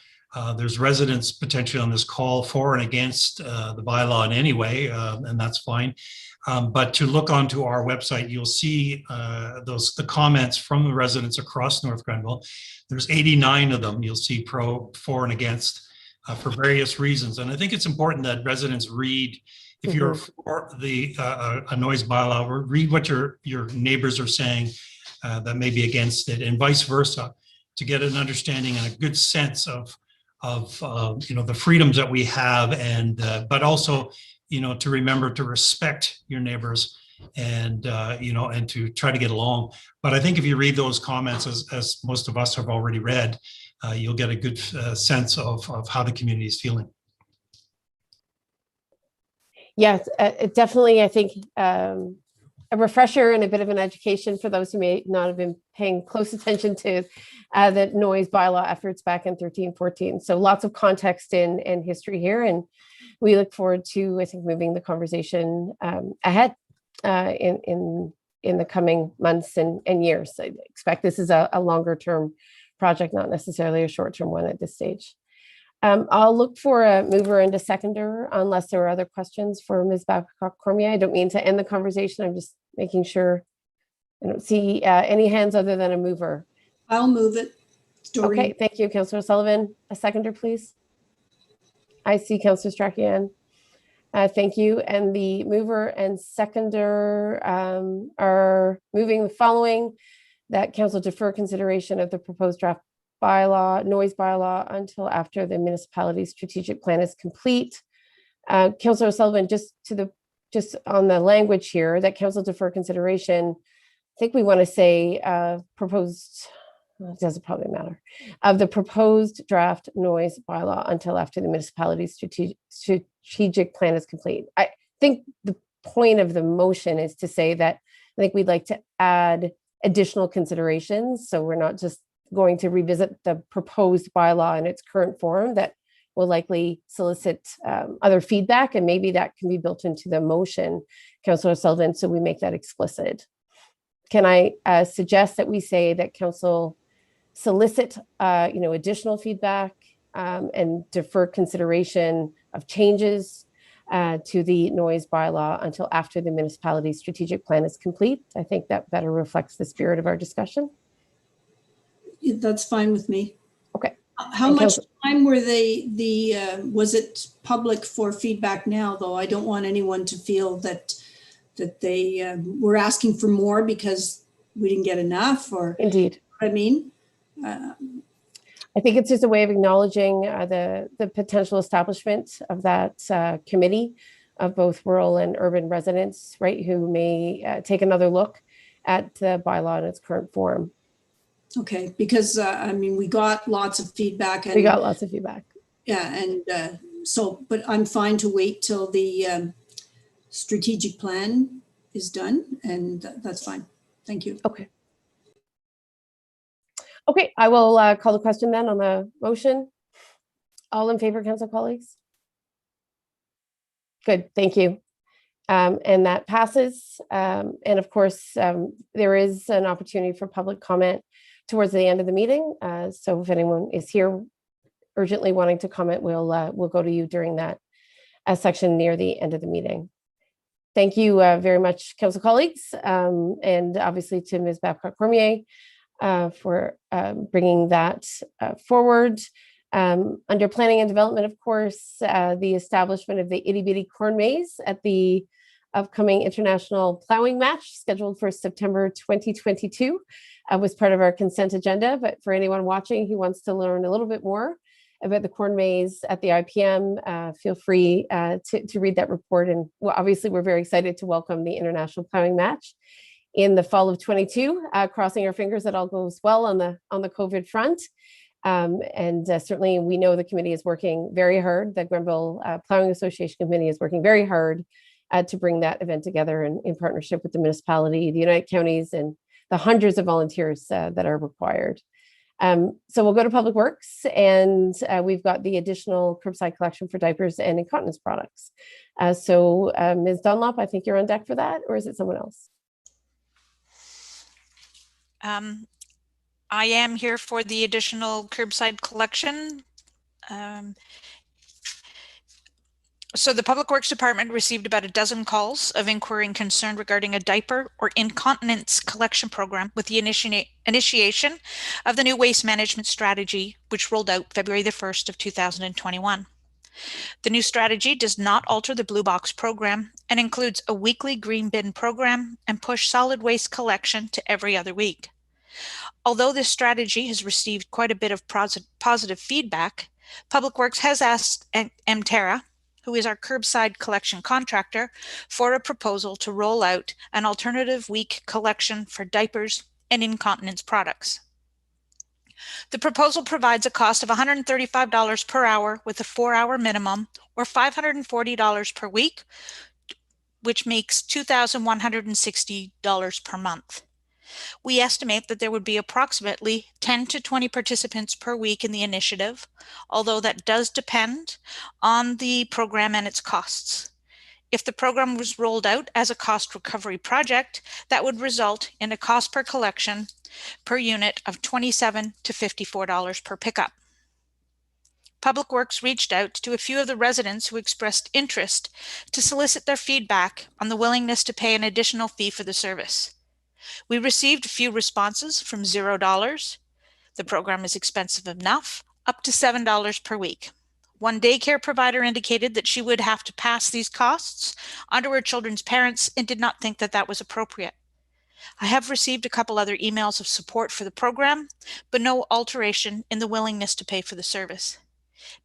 There's residents potentially on this call for and against the bylaw in any way, and that's fine. But to look onto our website, you'll see the comments from the residents across North Grenville. There's 89 of them. You'll see pro, for, and against for various reasons. And I think it's important that residents read, if you're for a noise bylaw, read what your neighbors are saying that may be against it, and vice versa, to get an understanding and a good sense of the freedoms that we have, and but also to remember to respect your neighbors, and and to try to get along. But I think if you read those comments, as most of us have already read, you'll get a good sense of how the community is feeling. Yes, definitely. I think a refresher and a bit of an education for those who may not have been paying close attention to the noise bylaw efforts back in 13, 14. So lots of context and history here. And we look forward to, I think, moving the conversation ahead in the coming months and years. I expect this is a longer term project, not necessarily a short term one at this stage. I'll look for a mover and a seconder unless there are other questions for Ms. Babcock-Cormier. I don't mean to end the conversation. I'm just making sure I don't see any hands other than a mover. I'll move it. Doreen. Okay, thank you, Councillor Sullivan. A seconder, please. I see Councillor Strachian. Thank you. And the mover and seconder are moving the following: that council defer consideration of the proposed draft bylaw, noise bylaw, until after the municipality's strategic plan is complete. Councillor Sullivan, just on the language here, that council defer consideration, I think we want to say proposed, well, it doesn't probably matter, of the proposed draft noise bylaw until after the municipality's strategic plan is complete. I think the point of the motion is to say that I think we'd like to add additional considerations. So we're not just going to revisit the proposed bylaw in its current form, that will likely solicit other feedback, and maybe that can be built into the motion, Councillor Sullivan, so we make that explicit. Can I suggest that we say that council solicit additional feedback and defer consideration of changes to the noise bylaw until after the municipality's strategic plan is complete? I think that better reflects the spirit of our discussion. That's fine with me. Okay. How much time were was it public for feedback now, though? I don't want anyone to feel that they were asking for more because we didn't get enough, or indeed. What I mean? I think it's just a way of acknowledging the potential establishment of that committee of both rural and urban residents, right, who may take another look at the bylaw in its current form. Okay, because I mean, we got lots of feedback. And, we got lots of feedback. Yeah, and but I'm fine to wait till the strategic plan is done, and that's fine. Thank you. Okay. Okay, I will call the question then on the motion. All in favor, council colleagues? Good, thank you. And that passes. And of course, there is an opportunity for public comment towards the end of the meeting. So if anyone is here urgently wanting to comment, we'll go to you during that section near the end of the meeting. Thank you very much, council colleagues, and obviously to Ms. Babcock-Cormier for bringing that forward. Under planning and development, of course, the establishment of the itty bitty corn maze at the upcoming international plowing match scheduled for September 2022 was part of our consent agenda. But for anyone watching who wants to learn a little bit more about the corn maze at the IPM, feel free to read that report. And well, obviously, we're very excited to welcome the international plowing match in the fall of 22, crossing our fingers that all goes well on the COVID front. And certainly we know the committee is working very hard. The Grenville Plowing Association Committee is working very hard to bring that event together in partnership with the municipality, the United Counties, and the hundreds of volunteers that are required. So we'll go to Public Works, and we've got the additional curbside collection for diapers and incontinence products. So Ms. Dunlop, I think you're on deck for that, or is it someone else? I am here for the additional curbside collection. So the Public Works Department received about a dozen calls of inquiry and concern regarding a diaper or incontinence collection program with the initiation of the new waste management strategy, which rolled out February the 1st of 2021. The new strategy does not alter the Blue Box program and includes a weekly green bin program and push solid waste collection to every other week. Although this strategy has received quite a bit of positive feedback, Public Works has asked Mterra, who is our curbside collection contractor, for a proposal to roll out an alternative week collection for diapers and incontinence products. The proposal provides a cost of $135 per hour with a 4-hour minimum, or $540 per week, which makes $2,160 per month. We estimate that there would be approximately 10 to 20 participants per week in the initiative, although that does depend on the program and its costs. If the program was rolled out as a cost recovery project, that would result in a cost per collection per unit of $27 to $54 per pickup. Public Works reached out to a few of the residents who expressed interest to solicit their feedback on the willingness to pay an additional fee for the service. We received a few responses from $0, the program is expensive enough, up to $7 per week. One daycare provider indicated that she would have to pass these costs onto her children's parents and did not think that that was appropriate. I have received a couple other emails of support for the program, but no alteration in the willingness to pay for the service.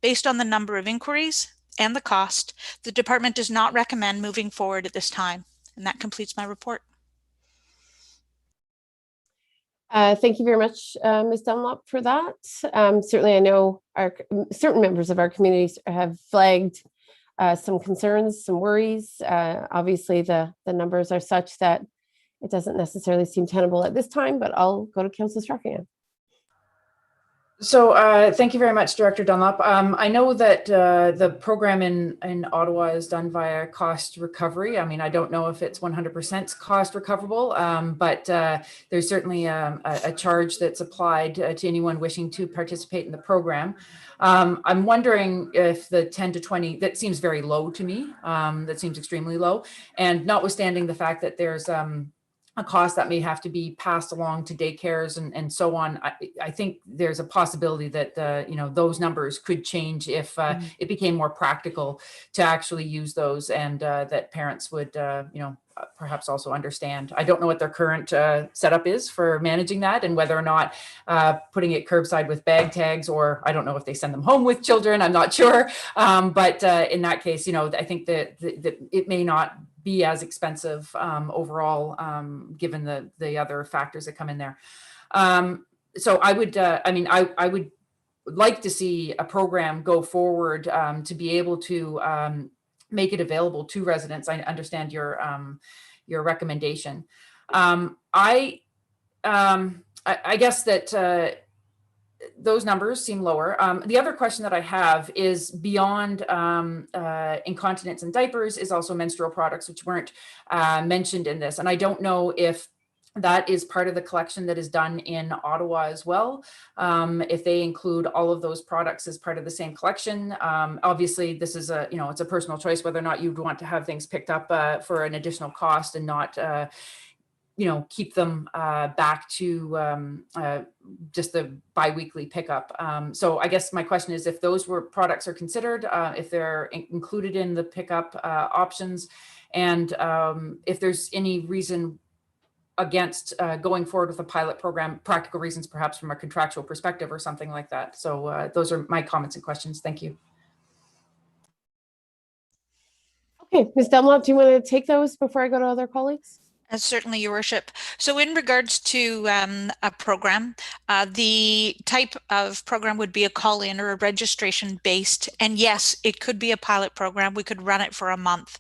Based on the number of inquiries and the cost, the department does not recommend moving forward at this time. And that completes my report. Thank you very much, Ms. Dunlop, for that. Certainly, I know certain members of our communities have flagged some concerns, some worries. Obviously, the numbers are such that it doesn't necessarily seem tenable at this time, but I'll go to Councillor Strachan. So thank you very much, Director Dunlop. I know that the program in Ottawa is done via cost recovery. I mean, I don't know if it's 100% cost recoverable, but there's certainly a charge that's applied to anyone wishing to participate in the program. I'm wondering if the 10 to 20, that seems very low to me. That seems extremely low. And notwithstanding the fact that there's a cost that may have to be passed along to daycares and so on. I think there's a possibility that you know, those numbers could change if it became more practical to actually use those, and that parents would you know, perhaps also understand. I don't know what their current setup is for managing that, and whether or not putting it curbside with bag tags, or I don't know if they send them home with children, I'm not sure. But in that case, you know, I think that it may not be as expensive overall, given the other factors that come in there. So I would, I mean, I would like to see a program go forward to be able to make it available to residents. I understand your recommendation. I guess that those numbers seem lower. The other question that I have is beyond incontinence and diapers is also menstrual products, which weren't mentioned in this. And I don't know if that is part of the collection that is done in Ottawa as well. If they include all of those products as part of the same collection. Obviously, this is a, you know, it's a personal choice whether or not you'd want to have things picked up for an additional cost and not you know, keep them back to just the biweekly pickup. So I guess my question is, if those products are considered, if they're included in the pickup options, and if there's any reason against going forward with a pilot program, practical reasons perhaps from a contractual perspective or something like that. So those are my comments and questions. Thank you. Okay, Ms. Dunlop, do you want to take those before I go to other colleagues? Certainly, Your Worship. So in regards to a program, the type of program would be a call-in or a registration-based. And yes, it could be a pilot program. We could run it for a month.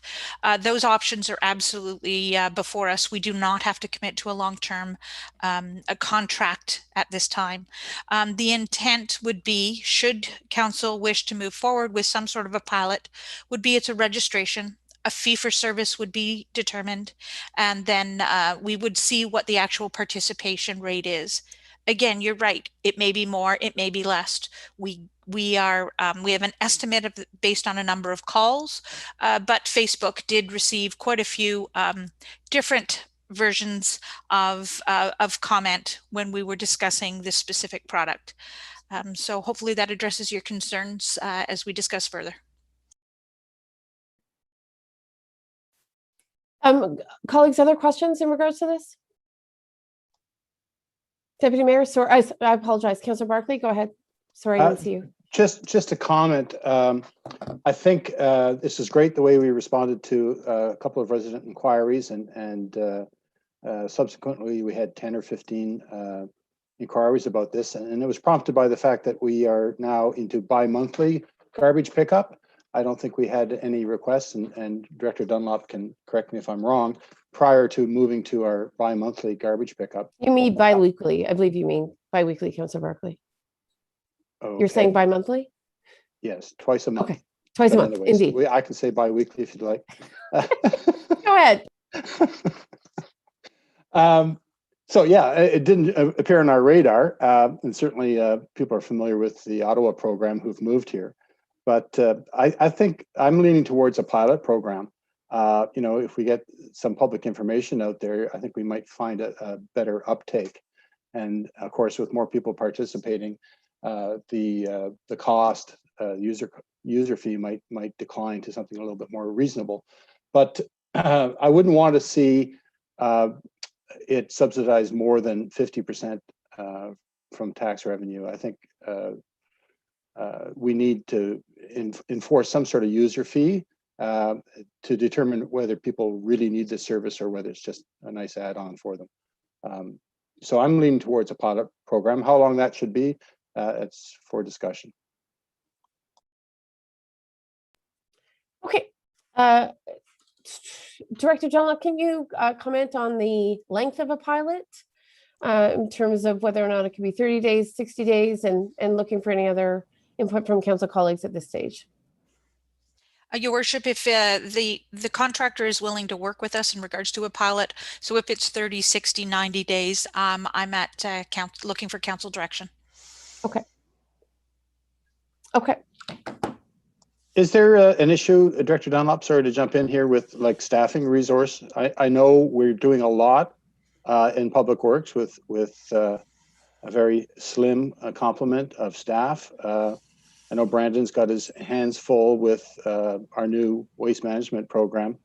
Those options are absolutely before us. We do not have to commit to a long-term a contract at this time. The intent would be, should council wish to move forward with some sort of a pilot, would be it's a registration. A fee for service would be determined, and then we would see what the actual participation rate is. Again, you're right. It may be more, it may be less. We have an estimate of based on a number of calls, but Facebook did receive quite a few different versions of comment when we were discussing this specific product. So hopefully that addresses your concerns as we discuss further. Colleagues, other questions in regards to this? Deputy Mayor, sorry, I apologize. Councillor Barclay, go ahead. Sorry, I didn't see you. Just a comment. I think this is great the way we responded to a couple of resident inquiries, and subsequently we had 10 or 15 inquiries about this, and it was prompted by the fact that we are now into bi-monthly garbage pickup. I don't think we had any requests, and Director Dunlop can correct me if I'm wrong, prior to moving to our bi-monthly garbage pickup. You mean bi-weekly? I believe you mean bi-weekly, Councillor Barkley. You're saying Okay. bi-monthly? Yes, twice a month. Okay, twice a But month, anyways, indeed. I can say bi-weekly if you'd like. Go ahead. So yeah, it didn't appear on our radar, and certainly people are familiar with the Ottawa program who've moved here. But I think I'm leaning towards a pilot program. If we get some public information out there, I think we might find a better uptake. And of course, with more people participating, the cost user fee might decline to something a little bit more reasonable. But I wouldn't want to see it subsidized more than 50% from tax revenue. I think we need to enforce some sort of user fee to determine whether people really need this service or whether it's just a nice add-on for them. So I'm leaning towards a pilot program. How long that should be, it's for discussion. Okay. Director Dunlop, can you comment on the length of a pilot in terms of whether or not it could be 30 days, 60 days, and looking for any other input from council colleagues at this stage? Your worship, if the contractor is willing to work with us in regards to a pilot, so if it's 30, 60, 90 days, I'm at looking for council direction. Okay. Okay. Is there an issue, Director Dunlop, sorry to jump in here, with like staffing resource? I know we're doing a lot in Public Works with a very slim complement of staff. I know Brandon's got his hands full with our new waste management program.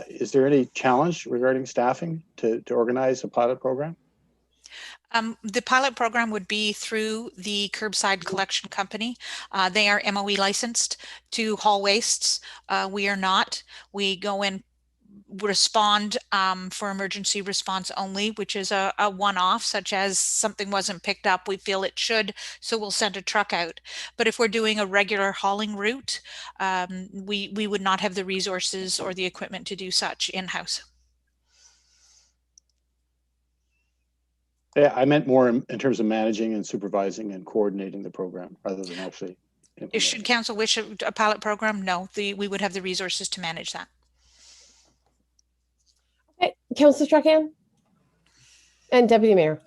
Is there any challenge regarding staffing to organize a pilot program? The pilot program would be through the Curbside Collection Company. They are MOE licensed to haul wastes. We are not. We go in, respond for emergency response only, which is a one-off, such as something wasn't picked up, we feel it should, so we'll send a truck out. But if we're doing a regular hauling route, we would not have the resources or the equipment to do such in-house. Yeah, I meant more in terms of managing and supervising and coordinating the program rather than actually implementing. Should council wish a pilot program? No, we would have the resources to manage that. Okay. Councillor Strachan and Deputy Mayor.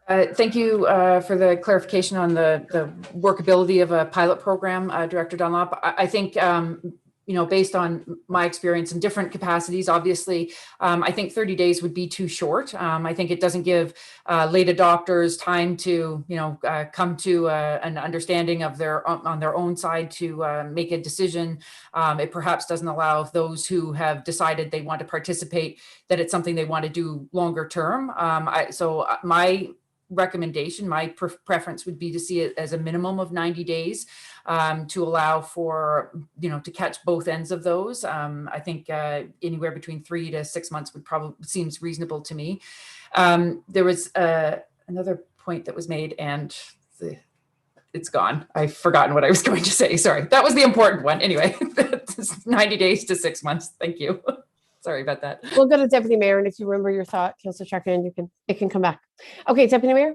Thank you for the clarification on the workability of a pilot program, Director Dunlop. I think, based on my experience in different capacities, obviously, I think 30 days would be too short. I think it doesn't give late adopters time to, come to an understanding of on their own side to make a decision. It perhaps doesn't allow those who have decided they want to participate that it's something they want to do longer term. So my recommendation, my preference would be to see it as a minimum of 90 days to allow for, to catch both ends of those. I think anywhere between 3 to 6 months would probably seems reasonable to me. There was another point that was made and it's gone. I've forgotten what I was going to say. Sorry. That was the important one. Anyway, 90 days to 6 months. Thank you. Sorry about that. We'll go to Deputy Mayor, and if you remember your thought, Councillor Strachan, it can come back. Okay, Deputy Mayor.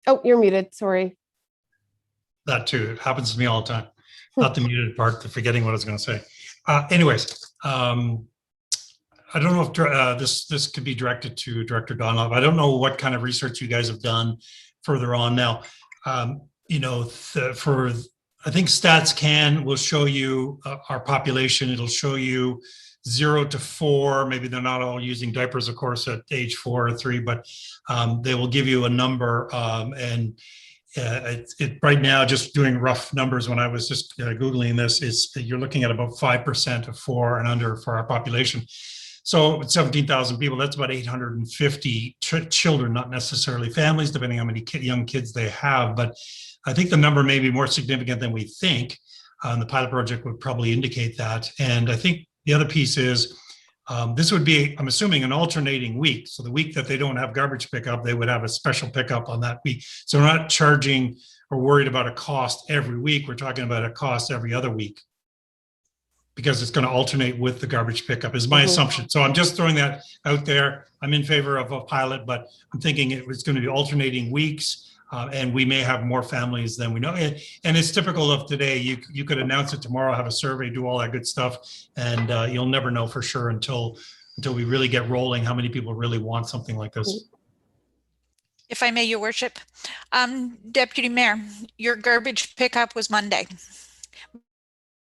Oh, you're muted. Sorry. That too. It happens to me all the time. Not the muted part, the forgetting what I was going to say. Anyways, I don't know if this could be directed to Director Dunlop. I don't know what kind of research you guys have done further on now. I think StatsCan will show you our population. It'll show you 0 to 4. Maybe they're not all using diapers, of course, at age 4 or 3, but they will give you a number. Right now, just doing rough numbers, when I was just Googling this, you're looking at about 5% of 4 and under for our population. So 17,000 people, that's about 850 children, not necessarily families, depending on how many young kids they have. But I think the number may be more significant than we think. The pilot project would probably indicate that. And I think the other piece is this would be, I'm assuming, an alternating week. So the week that they don't have garbage pickup, they would have a special pickup on that week. So we're not charging are worried about a cost every week. We're talking about a cost every other week, because it's going to alternate with the garbage pickup is my assumption. So I'm just throwing that out there. I'm in favor of a pilot, but I'm thinking it was going to be alternating weeks. And we may have more families than we know. And it's typical of today. You could announce it tomorrow, have a survey, do all that good stuff, and you'll never know for sure until we really get rolling how many people really want something like this. If I may, Your Worship, Deputy Mayor, your garbage pickup was Monday.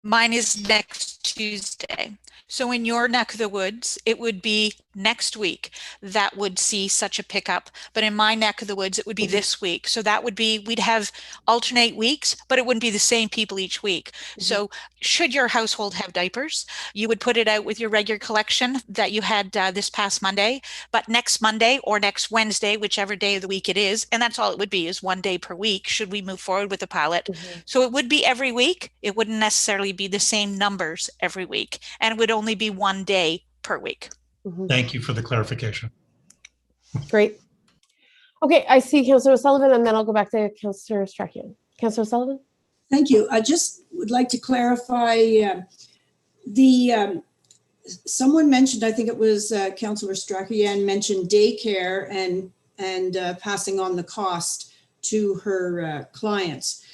Mine is next Tuesday. So in your neck of the woods, it would be next week that would see such a pickup. But in my neck of the woods, it would be this week. So that would be, we'd have alternate weeks, but it wouldn't be the same people each week. So should your household have diapers, you would put it out with your regular collection that you had this past Monday, but next Monday or next Wednesday, whichever day of the week it is, and that's all it would be, is 1 day per week, should we move forward with the pilot. So it would be every week. It wouldn't necessarily be the same numbers every week, and it would only be 1 day per week. Thank you for the clarification. Great. Okay, I see Councillor O'Sullivan, and then I'll go back to Councillor Strachian. Councillor O'Sullivan? Thank you. I just would like to clarify someone mentioned, I think it was Councillor Strachian mentioned daycare and passing on the cost to her clients.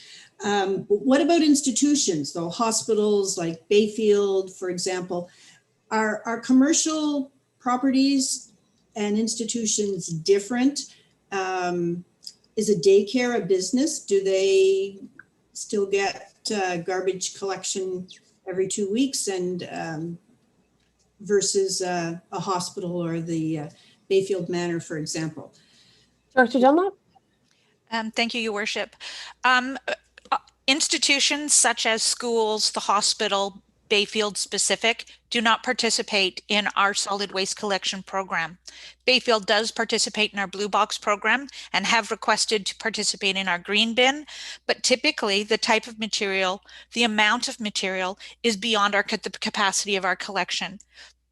What about institutions, though? Hospitals like Bayfield, for example, are commercial properties and institutions different? Is a daycare a business? Do they still get garbage collection every 2 weeks and versus a hospital or the Bayfield Manor, for example? Dr. Dunlop? Thank you, Your Worship. Institutions such as schools, the hospital, Bayfield specific, do not participate in our solid waste collection program. Bayfield does participate in our Blue Box program and have requested to participate in our green bin, but typically the type of material, the amount of material is beyond the capacity of our collection.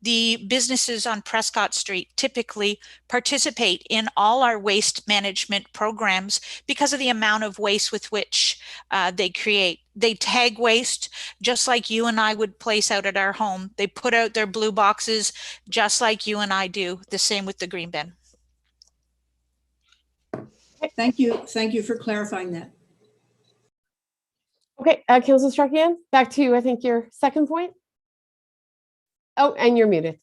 The businesses on Prescott Street typically participate in all our waste management programs because of the amount of waste with which they create. They tag waste just like you and I would place out at our home. They put out their blue boxes just like you and I do. The same with the green bin. Thank you. Thank you for clarifying that. Okay, Councillor Strachian, back to you, I think your second point. Oh, and you're muted.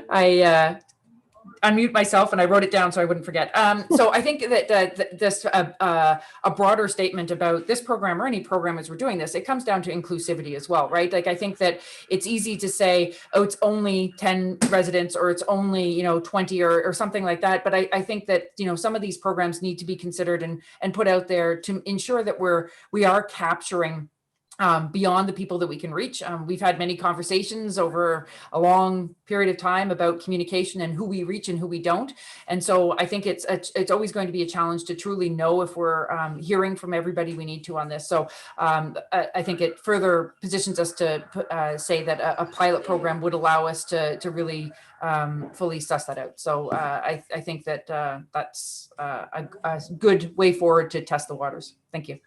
I unmute myself and I wrote it down so I wouldn't forget. So I think that this a broader statement about this program or any program as we're doing this, it comes down to inclusivity as well, right? Like I think that it's easy to say, oh, it's only 10 residents or it's only 20 or something like that. But I think that some of these programs need to be considered and put out there to ensure that we are capturing beyond the people that we can reach. We've had many conversations over a long period of time about communication and who we reach and who we don't. And so I think it's always going to be a challenge to truly know if we're hearing from everybody we need to on this. So I think it further positions us to say that a pilot program would allow us to really fully suss that out. So I think that that's a good way forward to test the waters. Thank you.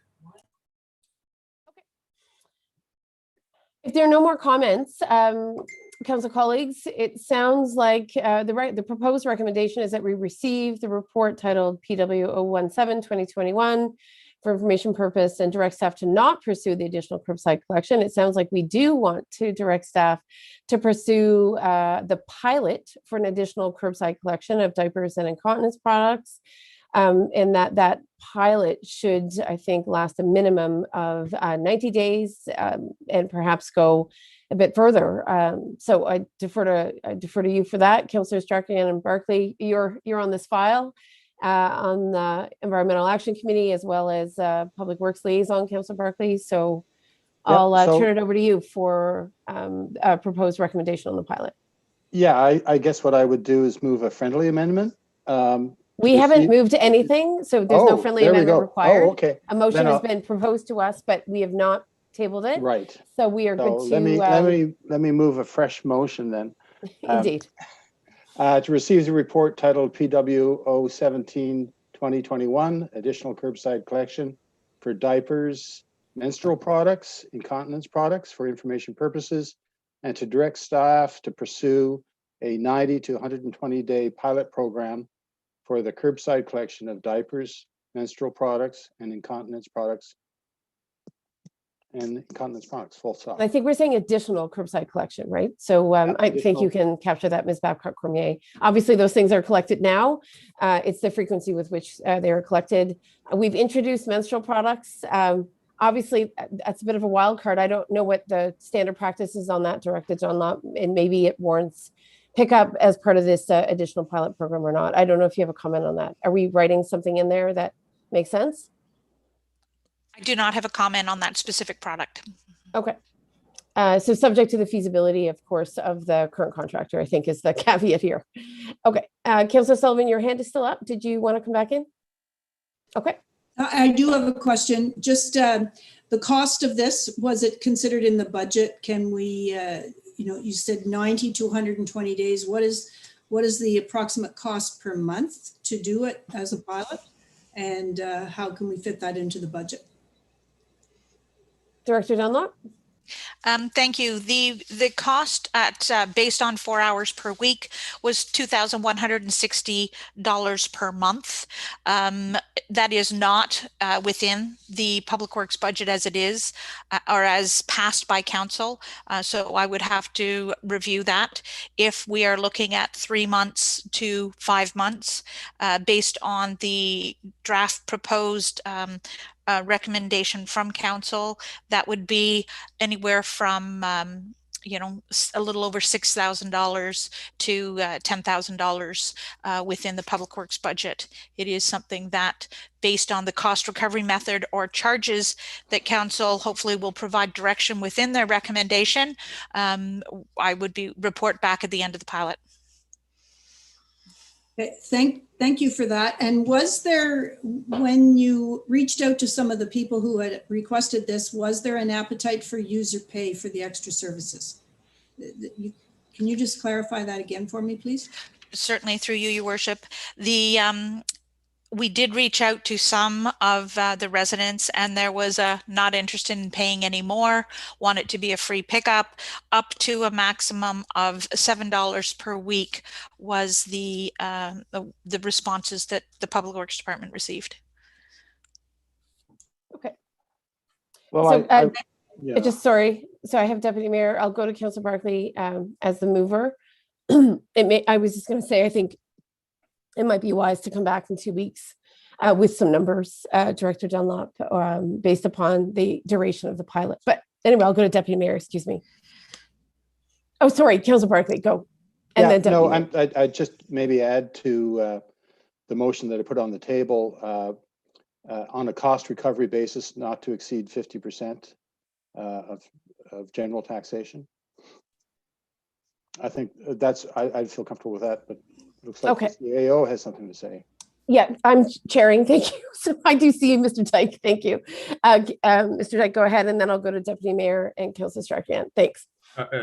If there are no more comments, council colleagues, it sounds like the proposed recommendation is that we receive the report titled PW 017-2021 for information purpose and direct staff to not pursue the additional curbside collection. It sounds like we do want to direct staff to pursue the pilot for an additional curbside collection of diapers and incontinence products. And that pilot should, I think, last a minimum of 90 days and perhaps go a bit further. So I defer to you for that, Councillor Strachian and Barclay. You're on this file on the Environmental Action Committee as well as Public Works Liaison, Councillor Barclay. So I'll turn it over to you for a proposed recommendation on the pilot. Yeah, I guess what I would do is move a friendly amendment. We haven't moved anything, so there's no friendly amendment required. Oh, okay. A motion has been proposed to us, but we have not tabled it. Right. So we are good to. Let me move a fresh motion then. Indeed. To receive the report titled PW 2021, additional curbside collection for diapers, menstrual products, incontinence products for information purposes, and to direct staff to pursue a 90 to 120 day pilot program for the curbside collection of diapers, menstrual products, and incontinence products. Full stop. I think we're saying additional curbside collection, right? So I think you can capture that, Ms. Babcock Cormier. Obviously, those things are collected now. It's the frequency with which they are collected. We've introduced menstrual products. Obviously, that's a bit of a wild card. I don't know what the standard practice is on that, Director Dunlop, and maybe it warrants pickup as part of this additional pilot program or not. I don't know if you have a comment on that. Are we writing something in there that makes sense? I do not have a comment on that specific product. Okay. So subject to the feasibility, of course, of the current contractor, I think is the caveat here. Okay. Councillor Sullivan, your hand is still up. Did you want to come back in? Okay. I do have a question. Just the cost of this, was it considered in the budget? Can we, you said 90 to 120 days. What is the approximate cost per month to do it as a pilot? And how can we fit that into the budget? Director Dunlop? Thank you. The cost at based on 4 hours per week was $2,160 per month. That is not within the Public Works budget as it is or as passed by council. So I would have to review that. If we are looking at 3 months to 5 months based on the draft proposed recommendation from council, that would be anywhere from a little over $6,000 to $10,000 within the Public Works budget. It is something that, based on the cost recovery method or charges that council hopefully will provide direction within their recommendation, I would report back at the end of the pilot. Okay, thank you for that. And was there, when you reached out to some of the people who had requested this, was there an appetite for user pay for the extra services? Can you just clarify that again for me, please? Certainly, through you, Your Worship. We did reach out to some of the residents, and there was a not interested in paying any more, want it to be a free pickup, up to a maximum of $7 per week was the responses that the Public Works Department received. Okay. Well, So, yeah. just sorry. So I have Deputy Mayor. I'll go to Councillor Barkley as the mover. I was just going to say, I think it might be wise to come back in 2 weeks with some numbers, Director Dunlop, based upon the duration of the pilot. But anyway, I'll go to Deputy Mayor, excuse me. Oh, sorry, Councillor Barkley, go. And then Deputy Mayor. I just maybe add to the motion that I put on the table on a cost recovery basis, not to exceed 50% of general taxation. I think I'd feel comfortable with that, but looks like Okay. the AO has something to say. Yeah, I'm chairing. Thank you. So I do see you, Mr. Dyke. Thank you. Mr. Dyke, go ahead, and then I'll go to Deputy Mayor and Councillor Strachan. Thanks.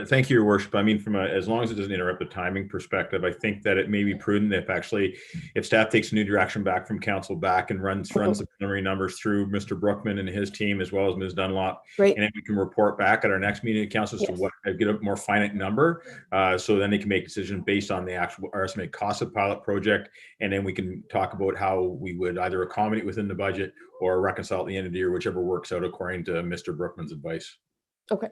Thank you, Your Worship. I mean, from as long as it doesn't interrupt the timing perspective, I think that it may be prudent if staff takes a new direction back from council back and runs the preliminary numbers through Mr. Brookman and his team, as well as Ms. Dunlop. Great. And then we can report back at our next meeting of council as to what, get a more finite number. So then they can make a decision based on the actual estimated cost of pilot project. And then we can talk about how we would either accommodate within the budget or reconcile at the end of the year, whichever works out according to Mr. Brookman's advice. Okay.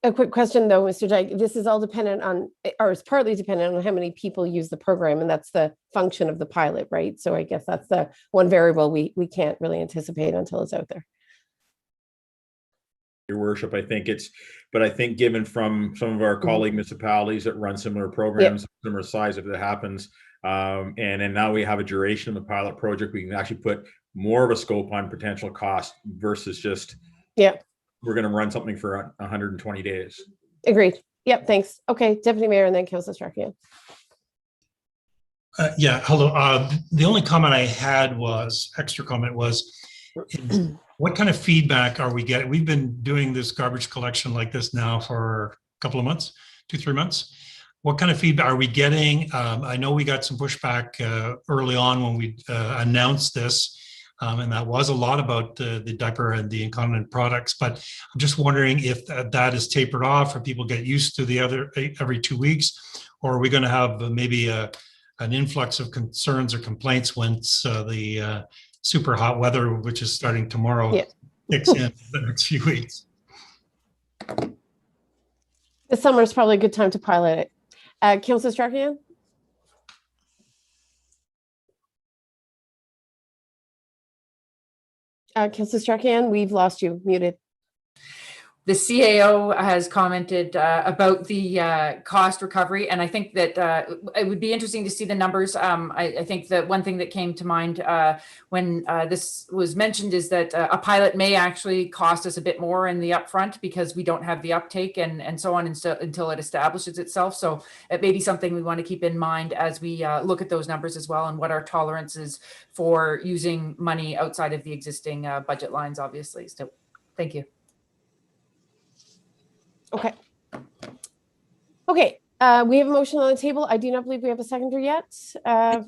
A quick question though, Mr. Dyke, this is all dependent on, or it's partly dependent on how many people use the program, and that's the function of the pilot, right? So I guess that's the one variable we can't really anticipate until it's out there. Your Worship, I think given from some of our colleague municipalities that run similar programs, similar size, if it happens, and then now we have a duration of the pilot project, we can actually put more of a scope on potential cost versus just we're going to run something for 120 days. Agreed. Yep. Thanks. Okay. Deputy Mayor and then Councillor Strachan. Yeah. Hello. The only comment I had extra comment was, what kind of feedback are we getting? We've been doing this garbage collection like this now for a couple of months, 2-3 months. what kind of feedback are we getting? I know we got some pushback early on when we announced this, and that was a lot about the diaper and the incontinent products. But I'm just wondering if that is tapered off, or people get used to the other every 2 weeks, or are we going to have maybe an influx of concerns or complaints once the super hot weather, which is starting tomorrow, kicks in the next few weeks? The summer is probably a good time to pilot it. Councillor Strahan? Councillor Strahan, we've lost you, muted. The CAO has commented about the cost recovery, and I think that it would be interesting to see the numbers. I think that one thing that came to mind when this was mentioned is that a pilot may actually cost us a bit more in the upfront because we don't have the uptake and so on until it establishes itself. So it may be something we want to keep in mind as we look at those numbers as well, and what our tolerance is for using money outside of the existing budget lines, obviously. So thank you. Okay. Okay, we have a motion on the table. I do not believe we have a seconder yet. I'm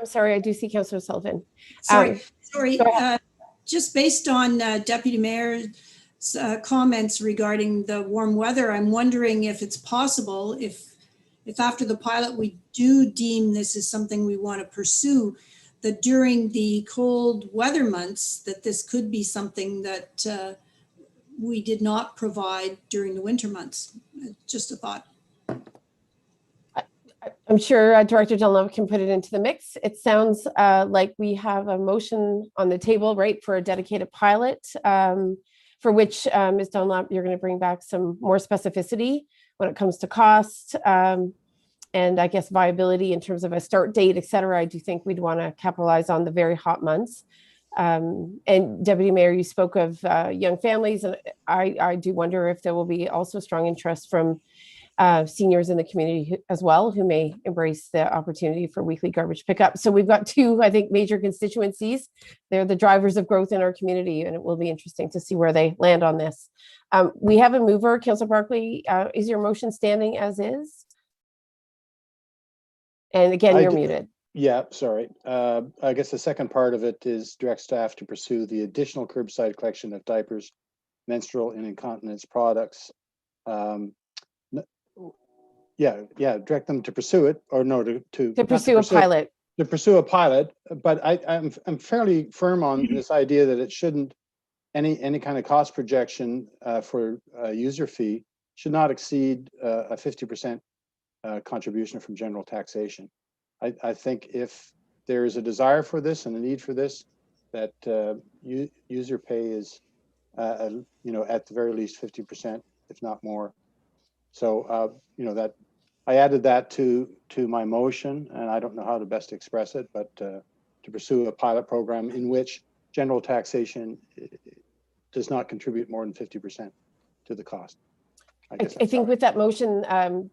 sorry, I do see Councillor Sullivan. Sorry, just based on Deputy Mayor's comments regarding the warm weather, I'm wondering if it's possible, if after the pilot we do deem this is something we want to pursue, that during the cold weather months, that this could be something that we did not provide during the winter months. Just a thought. I'm sure Director Dunlop can put it into the mix. It sounds like we have a motion on the table, right, for a dedicated pilot, for which, Ms. Dunlop, you're going to bring back some more specificity when it comes to cost and I guess viability in terms of a start date, et cetera. I do think we'd want to capitalize on the very hot months. And Deputy Mayor, you spoke of young families, and I do wonder if there will be also strong interest from seniors in the community as well, who may embrace the opportunity for weekly garbage pickup. So we've got two, I think, major constituencies. They're the drivers of growth in our community, and it will be interesting to see where they land on this. We have a mover, Councillor Barclay. Is your motion standing as is? And again, you're muted. Yeah, sorry. I guess the second part of it is direct staff to pursue the additional curbside collection of diapers, menstrual and incontinence products. Direct them to pursue it, or no, to pursue a pilot. To pursue a pilot, but I'm fairly firm on this idea that it shouldn't, any kind of cost projection for a user fee should not exceed a 50% contribution from general taxation. I think if there is a desire for this and a need for this, that user pay is, at the very least 50%, if not more. So, that I added that to my motion, and I don't know how to best express it, but to pursue a pilot program in which general taxation does not contribute more than 50% to the cost. I think with that motion,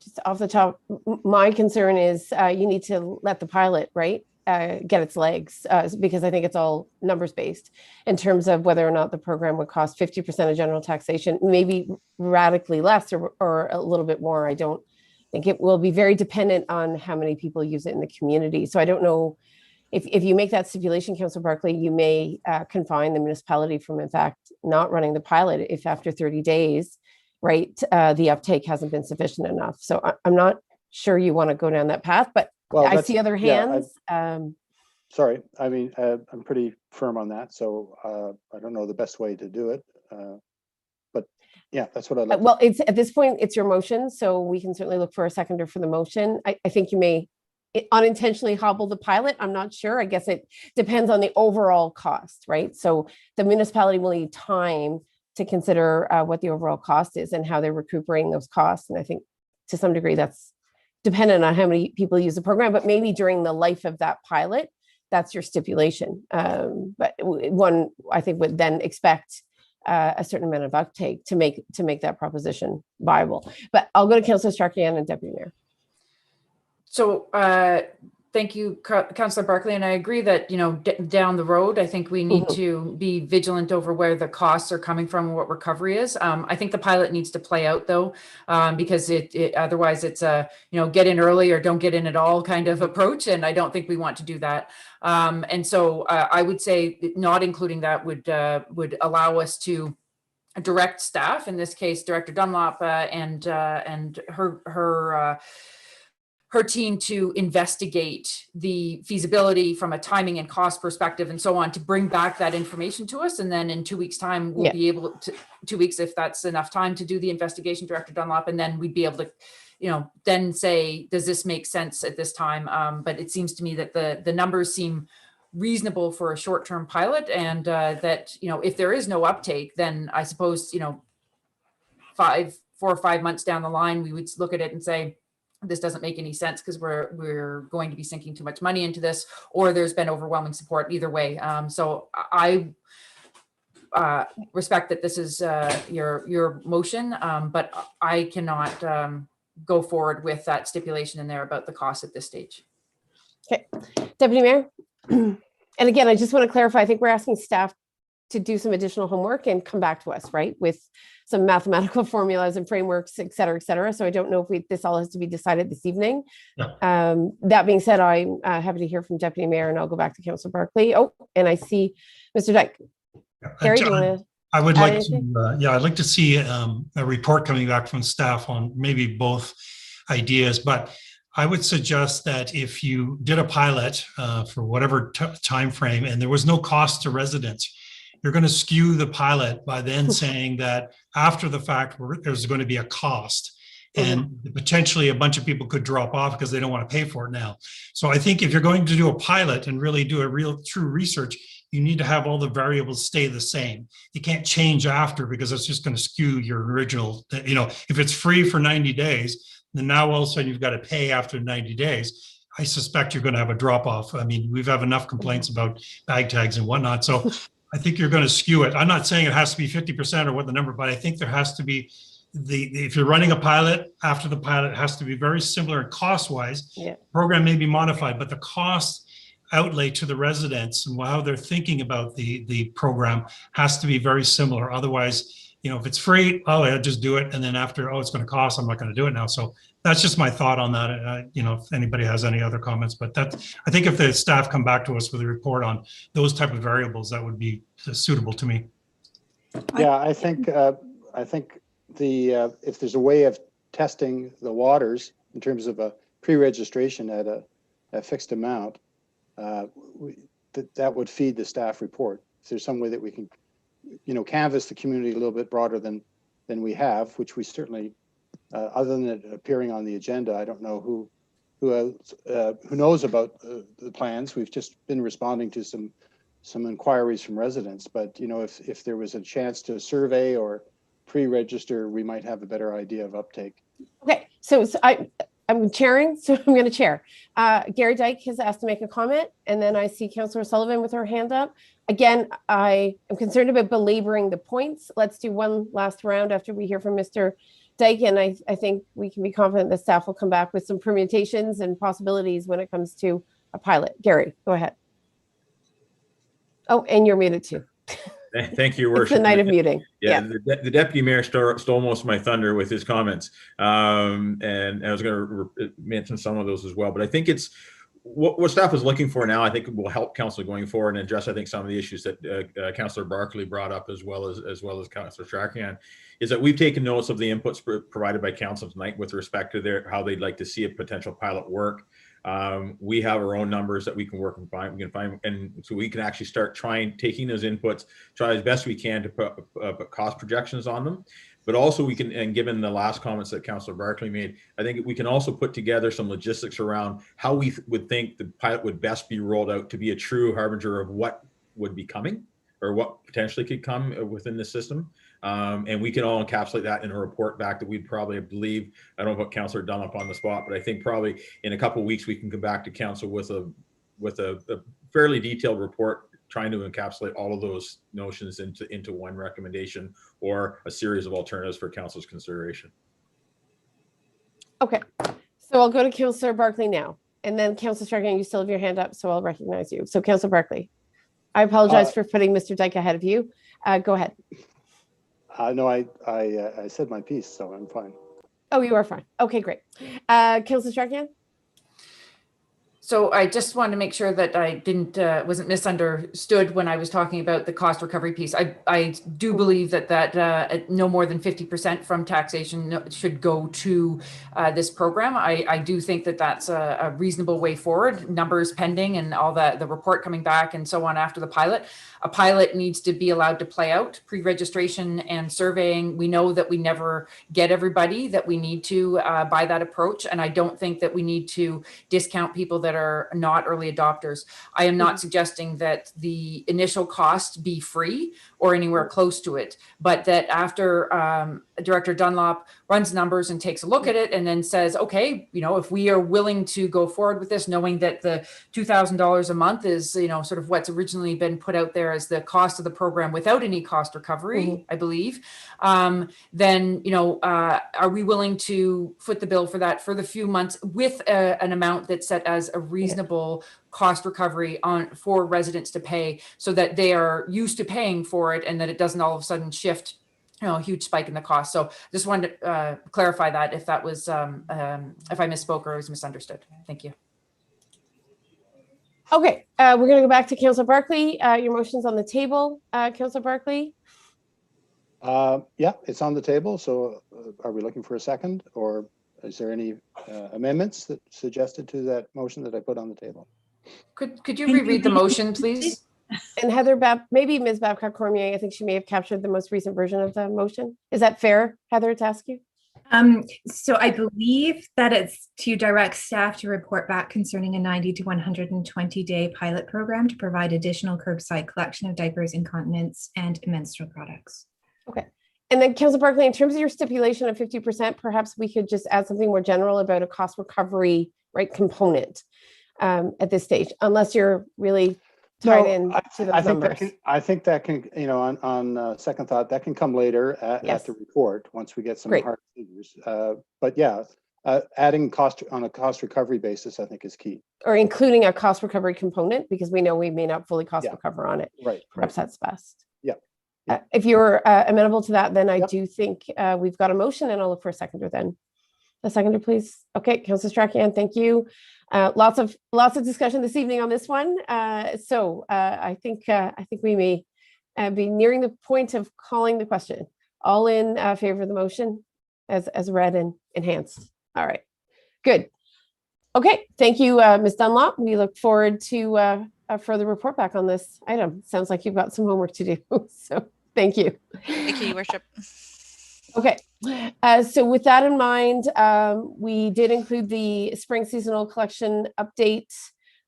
just off the top, my concern is you need to let the pilot, right, get its legs, because I think it's all numbers based in terms of whether or not the program would cost 50% of general taxation, maybe radically less or a little bit more. I don't think it will be very dependent on how many people use it in the community. So I don't know if you make that stipulation, Councillor Barclay, you may confine the municipality from, in fact, not running the pilot if after 30 days, right, the uptake hasn't been sufficient enough. So I'm not sure you want to go down that path, but I see other hands. Sorry, I mean, I'm pretty firm on that. So I don't know the best way to do it. But yeah, that's what I'd like. Well, it's at this point, it's your motion. So we can certainly look for a seconder for the motion. I think you may unintentionally hobble the pilot. I'm not sure. I guess it depends on the overall cost, right? So the municipality will need time to consider what the overall cost is and how they're recuperating those costs. And I think to some degree that's dependent on how many people use the program, but maybe during the life of that pilot, that's your stipulation. But one, I think, would then expect a certain amount of uptake to make that proposition viable. But I'll go to Councillor Strahan and Deputy Mayor. So Thank you, Councillor Barkley. And I agree that, you know, down the road, I think we need to be vigilant over where the costs are coming from, what recovery is. I think the pilot needs to play out though, because otherwise it's a, you know, get in early or don't get in at all kind of approach. And I don't think we want to do that. And so I would say not including that would allow us to direct staff, in this case, Director Dunlop and her team, to investigate the feasibility from a timing and cost perspective and so on, to bring back that information to us. And then in 2 weeks' time, we'll be able to, 2 weeks, if that's enough time to do the investigation, Director Dunlop, and then we'd be able to, you know, then say, does this make sense at this time? But it seems to me that the numbers seem reasonable for a short-term pilot, and that, you know, if there is no uptake, then I suppose, you know, 4 or 5 months down the line, we would look at it and say, this doesn't make any sense because we're going to be sinking too much money into this, or there's been overwhelming support either way. So I respect that this is your motion, but I cannot go forward with that stipulation in there about the cost at this stage. Okay, Deputy Mayor. And again, I just want to clarify, I think we're asking staff to do some additional homework and come back to us, right, with some mathematical formulas and frameworks, et cetera, et cetera. So I don't know if this all has to be decided this evening. Yeah. That being said, I'm happy to hear from Deputy Mayor, and I'll go back to Councillor Barkley. Oh, and I see Mr. Dyke. Gary, do you want to? I would like to, I'd like to see a report coming back from staff on maybe both ideas, but I would suggest that if you did a pilot for whatever time frame and there was no cost to residents, you're going to skew the pilot by then saying that after the fact, there's going to be a cost, and potentially a bunch of people could drop off because they don't want to pay for it now. So I think if you're going to do a pilot and really do a real true research, you need to have all the variables stay the same. You can't change after, because it's just going to skew your original, you know, if it's free for 90 days, then now all of a sudden you've got to pay after 90 days. I suspect you're going to have a drop off. I mean, we've had enough complaints about bag tags and whatnot. So I think you're going to skew it. I'm not saying it has to be 50% or what the number, but I think there has to be if you're running a pilot, after the pilot, it has to be very similar cost wise. Yeah. Program may be modified, but the cost outlay to the residents and how they're thinking about the program has to be very similar. Otherwise, you know, if it's free, oh, I'll just do it. And then after, oh, it's going to cost, I'm not going to do it now. So that's just my thought on that. You know, if anybody has any other comments, but I think if the staff come back to us with a report on those type of variables, that would be suitable to me. Yeah, I think if there's a way of testing the waters in terms of a pre-registration at a fixed amount, that would feed the staff report. If there's some way that we can, you know, canvass the community a little bit broader than we have, which we certainly, other than it appearing on the agenda, I don't know who knows about the plans. We've just been responding to some inquiries from residents, but you know, if there was a chance to survey or pre-register, we might have a better idea of uptake. Okay, so I'm chairing, so I'm going to chair. Gary Dyke has asked to make a comment, and then I see Councillor Sullivan with her hand up. Again, I am concerned about belaboring the points. Let's do one last round after we hear from Mr. Dyke, and I think we can be confident that staff will come back with some permutations and possibilities when it comes to a pilot. Gary, go ahead. Oh, and you're muted too. Thank you, Your Worship. It's the night of muting. Yeah. The Deputy Mayor stole most of my thunder with his comments. And I was going to mention some of those as well. But I think it's what staff is looking for now. I think it will help council going forward and address, I think, some of the issues that Councillor Barkley brought up as well as Councillor Strachan, is that we've taken notice of the inputs provided by council tonight with respect to how they'd like to see a potential pilot work. We have our own numbers that we can work and find. We can find, and so we can actually start taking those inputs, try as best we can to put cost projections on them. But also we can, and given the last comments that Councillor Barkley made, I think we can also put together some logistics around how we would think the pilot would best be rolled out to be a true harbinger of what would be coming or what potentially could come within the system. And we can all encapsulate that in a report back that we'd probably believe. I don't put Councillor Dunlop on the spot, but I think probably in a couple of weeks we can come back to council with a fairly detailed report trying to encapsulate all of those notions into one recommendation or a series of alternatives for council's consideration. Okay, so I'll go to Councillor Barkley now. And then Councillor Strachan, you still have your hand up, so I'll recognize you. So Councillor Barkley, I apologize for putting Mr. Dyke ahead of you. Go ahead. No, I said my piece, so I'm fine. Oh, you are fine. Okay, great. Councillor Strachan? So I just wanted to make sure that I wasn't misunderstood when I was talking about the cost recovery piece. I do believe that no more than 50% from taxation should go to this program. I do think that that's a reasonable way forward. Numbers pending and all the report coming back and so on after the pilot. A pilot needs to be allowed to play out pre-registration and surveying. We know that we never get everybody that we need to by that approach. And I don't think that we need to discount people that are not early adopters. I am not suggesting that the initial cost be free or anywhere close to it, but that after Director Dunlop runs numbers and takes a look at it and then says, okay, if we are willing to go forward with this, knowing that the $2,000 a month is, sort of what's originally been put out there as the cost of the program without any cost recovery, I believe, then, are we willing to foot the bill for that for the few months with an amount that's set as a reasonable cost recovery for residents to pay so that they are used to paying for it and that it doesn't all of a sudden shift a huge spike in the cost. So just wanted to clarify that if that was, if I misspoke or was misunderstood. Thank you. Okay, we're going to go back to Councillor Barkley. Your motion's on the table, Councillor Barkley. Yeah, it's on the table. So are we looking for a second, or is there any amendments that suggested to that motion that I put on the table? Could you reread the motion, please? And Heather, maybe Ms. Babcock Cormier, I think she may have captured the most recent version of the motion. Is that fair, Heather, to ask you? So I believe that it's to direct staff to report back concerning a 90 to 120 day pilot program to provide additional curbside collection of diapers, incontinence, and menstrual products. Okay. And then Councillor Barkley, in terms of your stipulation of 50%, perhaps we could just add something more general about a cost recovery, component at this stage, unless you're really tied in to those numbers. I think that can, on second thought, that can come later at the report once we get some hard figures. But yeah, adding cost on a cost recovery basis, I think is key. Or including a cost recovery component, because we know we may not fully cost recover on it. Right. Perhaps that's best. Yeah. If you're amenable to that, then I do think we've got a motion, and I'll look for a seconder then. A seconder, please. Okay, Councillor Strachan, thank you. Lots of discussion this evening on this one. So I think we may be nearing the point of calling the question. All in favor of the motion as read and enhanced. All right, good. Okay, thank you, Ms. Dunlop. We look forward to a further report back on this item. Sounds like you've got some homework to do. So thank you. Thank you, Your Worship. Okay, so with that in mind, we did include the spring seasonal collection update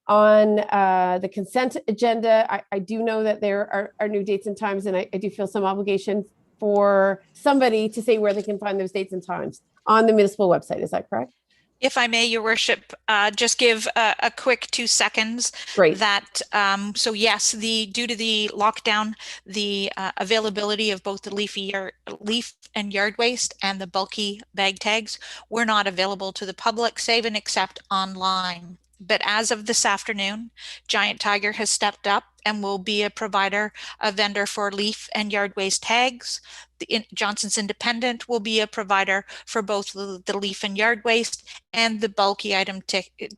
on the consent agenda. I do know that there are new dates and times, and I do feel some obligation for somebody to say where they can find those dates and times on the municipal website. Is that correct? If I may, Your Worship, just give a quick 2 seconds. Great. That so yes, due to the lockdown, the availability of both the leaf and yard waste and the bulky bag tags were not available to the public, save and except online. But as of this afternoon, Giant Tiger has stepped up and will be a vendor for leaf and yard waste tags. Johnson's Independent will be a provider for both the leaf and yard waste and the bulky item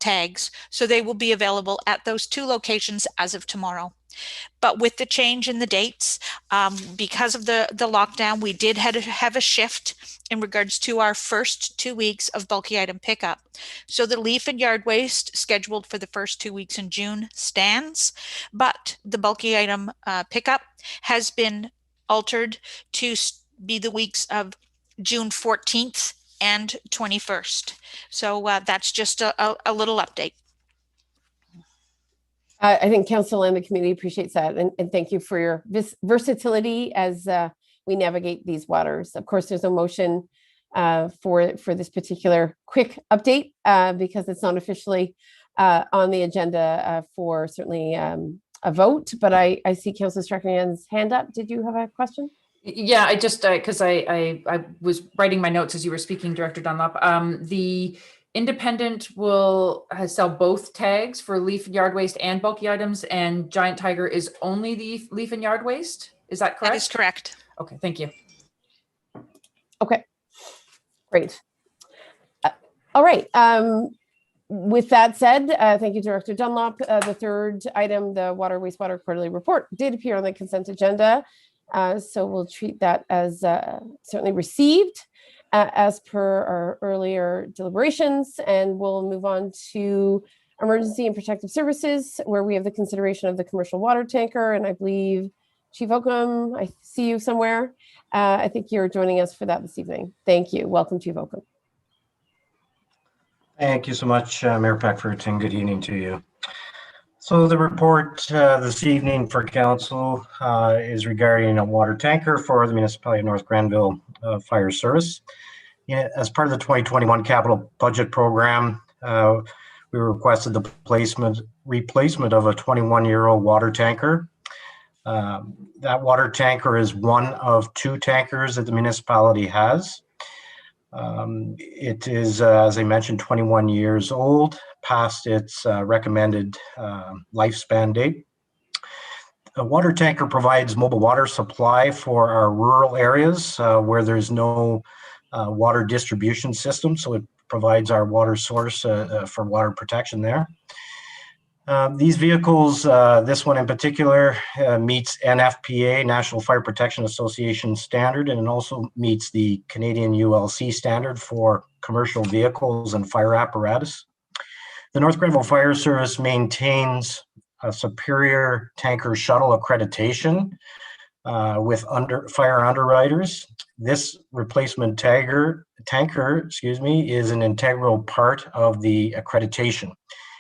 tags. So they will be available at those 2 locations as of tomorrow. But with the change in the dates, because of the lockdown, we did have a shift in regards to our first 2 weeks of bulky item pickup. So the leaf and yard waste scheduled for the first 2 weeks in June stands, but the bulky item pickup has been altered to be the weeks of June 14th and 21st. So that's just a little update. I think council and the community appreciates that, and thank you for your versatility as we navigate these waters. Of course, there's a motion for this particular quick update because it's not officially on the agenda for certainly a vote, but I see Councillor Strachan's hand up. Did you have a question? Yeah, I just because I was writing my notes as you were speaking, Director Dunlop. The Independent will sell both tags for leaf and yard waste and bulky items, and Giant Tiger is only the leaf and yard waste. Is that correct? That is correct. Okay, thank you. Okay, great. All right. With that said, thank you, Director Dunlop. The third item, the water wastewater quarterly report, did appear on the consent agenda. So we'll treat that as certainly received as per our earlier deliberations, and we'll move on to emergency and protective services, where we have the consideration of the commercial water tanker. And I believe Chief Oakham, I see you somewhere. I think you're joining us for that this evening. Thank you. Welcome, Chief Oakham. Thank you so much, Mayor Peckford, and good evening to you. So the report this evening for council is regarding a water tanker for the municipality of North Grenville Fire Service. Yeah, as part of the 2021 capital budget program, we requested the replacement of a 21-year-old water tanker. That water tanker is one of 2 tankers that the municipality has. It is, as I mentioned, 21 years old, past its recommended lifespan date. A water tanker provides mobile water supply for our rural areas where there's no water distribution system, so it provides our water source for water protection there. These vehicles, this one in particular, meets NFPA, National Fire Protection Association standard, and it also meets the Canadian ULC standard for commercial vehicles and fire apparatus. The North Grenville Fire Service maintains a Superior Tanker Shuttle accreditation with fire underwriters. This replacement tanker, is an integral part of the accreditation.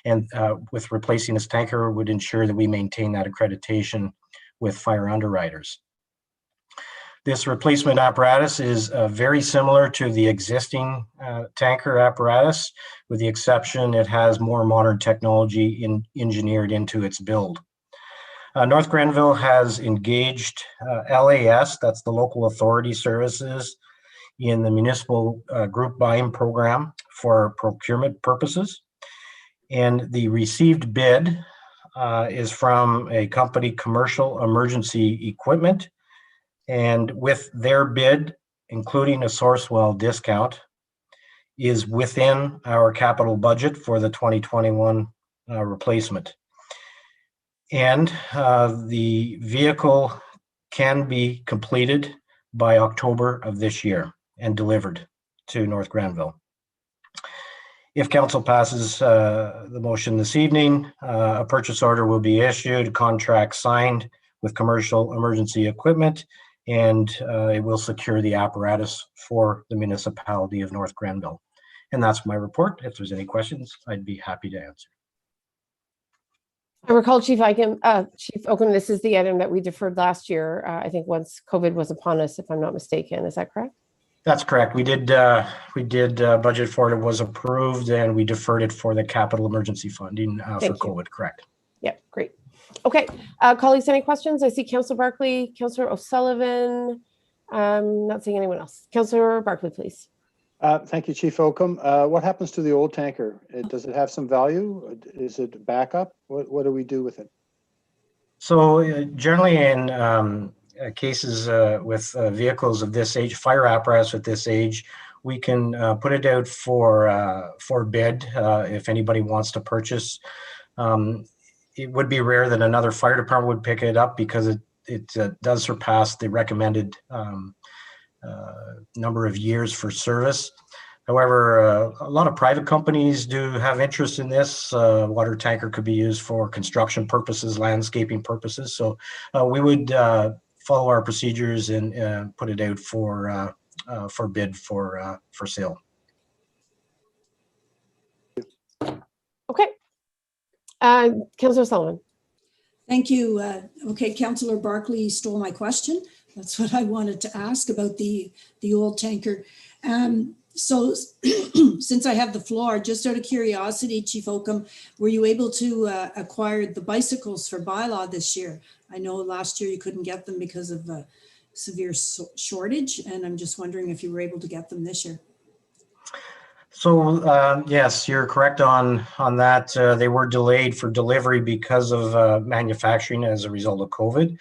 And with replacing this tanker would ensure that we maintain that accreditation with fire underwriters. This replacement apparatus is very similar to the existing tanker apparatus, with the exception it has more modern technology engineered into its build. North Grenville has engaged LAS, that's the Local Authority Services, in the municipal group buying program for procurement purposes. And the received bid is from a company, Commercial Emergency Equipment. And with their bid, including a Sourcewell discount, is within our capital budget for the 2021 replacement. And the vehicle can be completed by October of this year and delivered to North Grenville. If council passes the motion this evening, a purchase order will be issued, contract signed with Commercial Emergency Equipment, and it will secure the apparatus for the municipality of North Grenville. And that's my report. If there's any questions, I'd be happy to answer. I recall, Chief Oakham, this is the item that we deferred last year, I think once COVID was upon us, if I'm not mistaken. Is that correct? That's correct. We did budget for it. It was approved, and we deferred it for the capital emergency funding for COVID. Correct. Yep, great. Okay, colleagues, any questions? I see Councillor Barclay, Councillor O'Sullivan. Not seeing anyone else. Councillor Barclay, please. Thank you, Chief Oakham. What happens to the old tanker? Does it have some value? Is it backup? What do we do with it? So generally in cases with vehicles of this age, fire apparatus at this age, we can put it out for bid if anybody wants to purchase. It would be rare that another fire department would pick it up because it does surpass the recommended number of years for service. However, a lot of private companies do have interest in this. Water tanker could be used for construction purposes, landscaping purposes. So we would follow our procedures and put it out for bid for sale. Okay. Councillor Sullivan. Thank you. Okay, Councillor Barclay stole my question. That's what I wanted to ask about the old tanker. So since I have the floor, just out of curiosity, Chief Oakham, were you able to acquire the bicycles for bylaw this year? I know last year you couldn't get them because of a severe shortage, and I'm just wondering if you were able to get them this year. So yes, you're correct on that. They were delayed for delivery because of manufacturing as a result of COVID.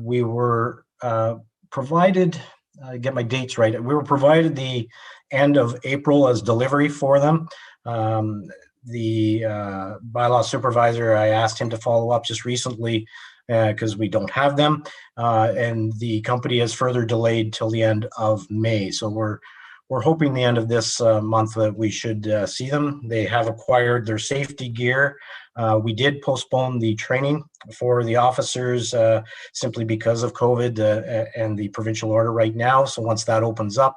We were provided, get my dates right. We were provided the end of April as delivery for them. The bylaw supervisor, I asked him to follow up just recently because we don't have them, and the company has further delayed till the end of May. So we're hoping the end of this month that we should see them. They have acquired their safety gear. We did postpone the training for the officers simply because of COVID and the provincial order right now. So once that opens up,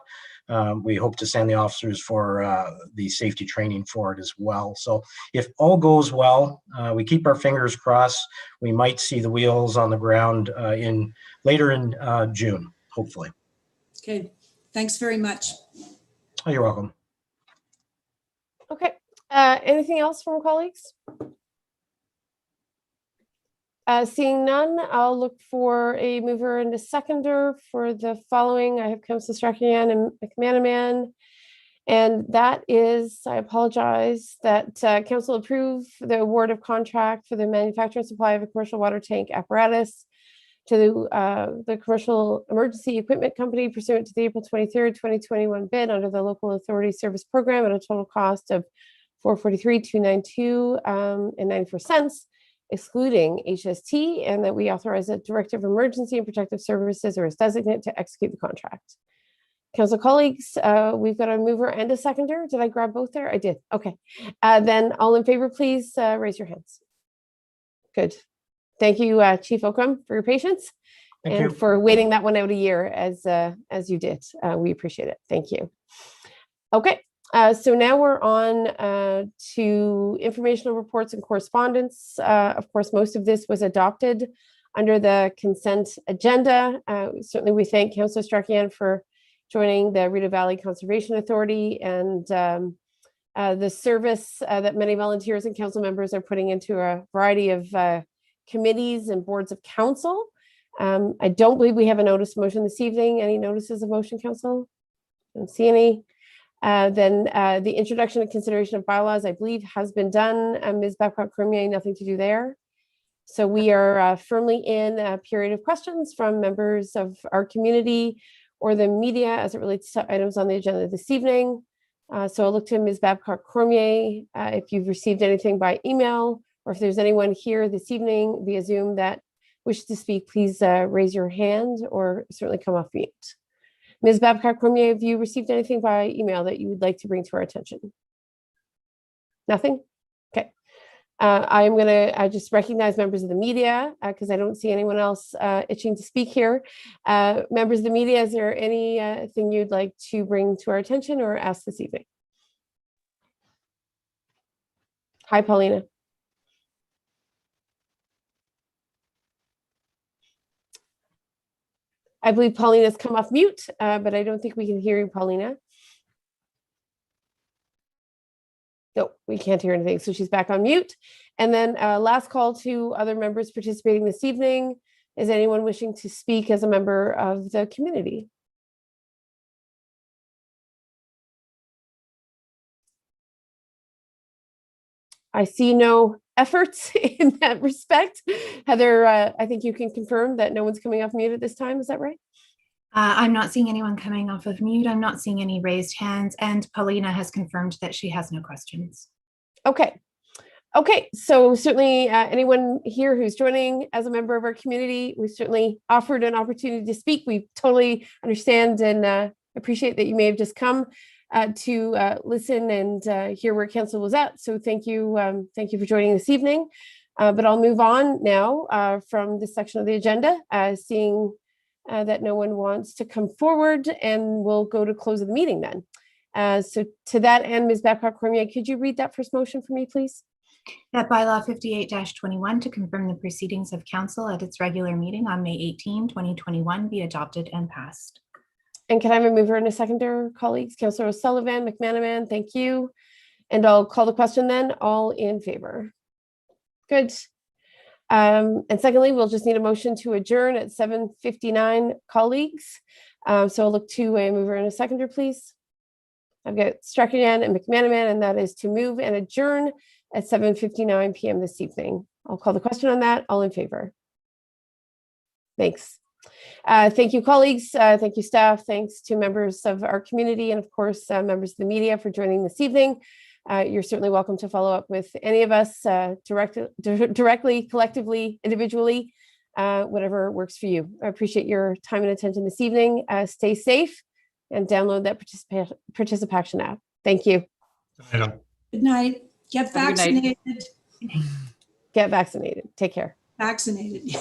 we hope to send the officers for the safety training for it as well. So if all goes well, we keep our fingers crossed, we might see the wheels on the ground later in June, hopefully. Okay, thanks very much. Oh, you're welcome. Okay. Anything else from colleagues? Seeing none, I'll look for a mover and a seconder for the following. I have Councillor Strachian and McManaman. And that is, I apologize, that council approve the award of contract for the manufacture and supply of a commercial water tank apparatus to the Commercial Emergency Equipment Company pursuant to the April 23rd, 2021 bid under the Local Authority Service Program at a total cost of $443,292 and 94 cents, excluding HST, and that we authorize the Director of Emergency and Protective Services or his designate to execute the contract. Council colleagues, we've got a mover and a seconder. Did I grab both there? I did. Okay. Then all in favor, please raise your hands. Good. Thank you, Chief Okram, for your patience and for waiting that one out a year as you did. We appreciate it. Thank you. Okay. So now we're on to informational reports and correspondence. Of course, most of this was adopted under the consent agenda. Certainly, we thank Councillor Strachian for joining the Rideau Valley Conservation Authority and the service that many volunteers and council members are putting into a variety of committees and boards of council. I don't believe we have a notice of motion this evening. Any notices of motion, council? Don't see any. Then the introduction and consideration of bylaws, I believe, has been done. Ms. Babcock-Cormier, nothing to do there. So we are firmly in a period of questions from members of our community or the media as it relates to items on the agenda this evening. So I'll look to Ms. Babcock-Cormier if you've received anything by email, or if there's anyone here this evening via Zoom that wishes to speak, please raise your hand or certainly come off mute. Ms. Babcock-Cormier, have you received anything by email that you would like to bring to our attention? Nothing? Okay. I am going to just recognize members of the media because I don't see anyone else itching to speak here. Members of the media, is there anything you'd like to bring to our attention or ask this evening? Hi, Paulina. I believe Paulina's come off mute, but I don't think we can hear you, Paulina. No, we can't hear anything, so she's back on mute. And then last call to other members participating this evening. Is anyone wishing to speak as a member of the community? I see no efforts in that respect. Heather, I think you can confirm that no one's coming off mute at this time. Is that right? I'm not seeing anyone coming off of mute. I'm not seeing any raised hands, and Paulina has confirmed that she has no questions. Okay. Okay, so certainly anyone here who's joining as a member of our community, we've certainly offered an opportunity to speak. We totally understand and appreciate that you may have just come to listen and hear where council was at. So thank you for joining this evening. But I'll move on now from this section of the agenda, seeing that no one wants to come forward, and we'll go to close of the meeting then. So to that end, Ms. Babcock-Cormier, could you read that first motion for me, please? That bylaw 58-21 to confirm the proceedings of council at its regular meeting on May 18, 2021 be adopted and passed. And can I have a mover and a seconder, colleagues? Councillor O'Sullivan, McManaman, thank you. And I'll call the question then. All in favor? Good. And secondly, we'll just need a motion to adjourn at 7:59, colleagues. So I'll look to a mover and a seconder, please. I've got Strachan and McManaman, and that is to move and adjourn at 7:59 p.m. this evening. I'll call the question on that. All in favor? Thanks. Thank you, colleagues. Thank you, staff. Thanks to members of our community and, of course, members of the media for joining this evening. You're certainly welcome to follow up with any of us directly, collectively, individually, whatever works for you. I appreciate your time and attention this evening. Stay safe and download that participation app. Thank you. Good night. Get Have a good night. vaccinated. Get vaccinated. Take care. Vaccinated.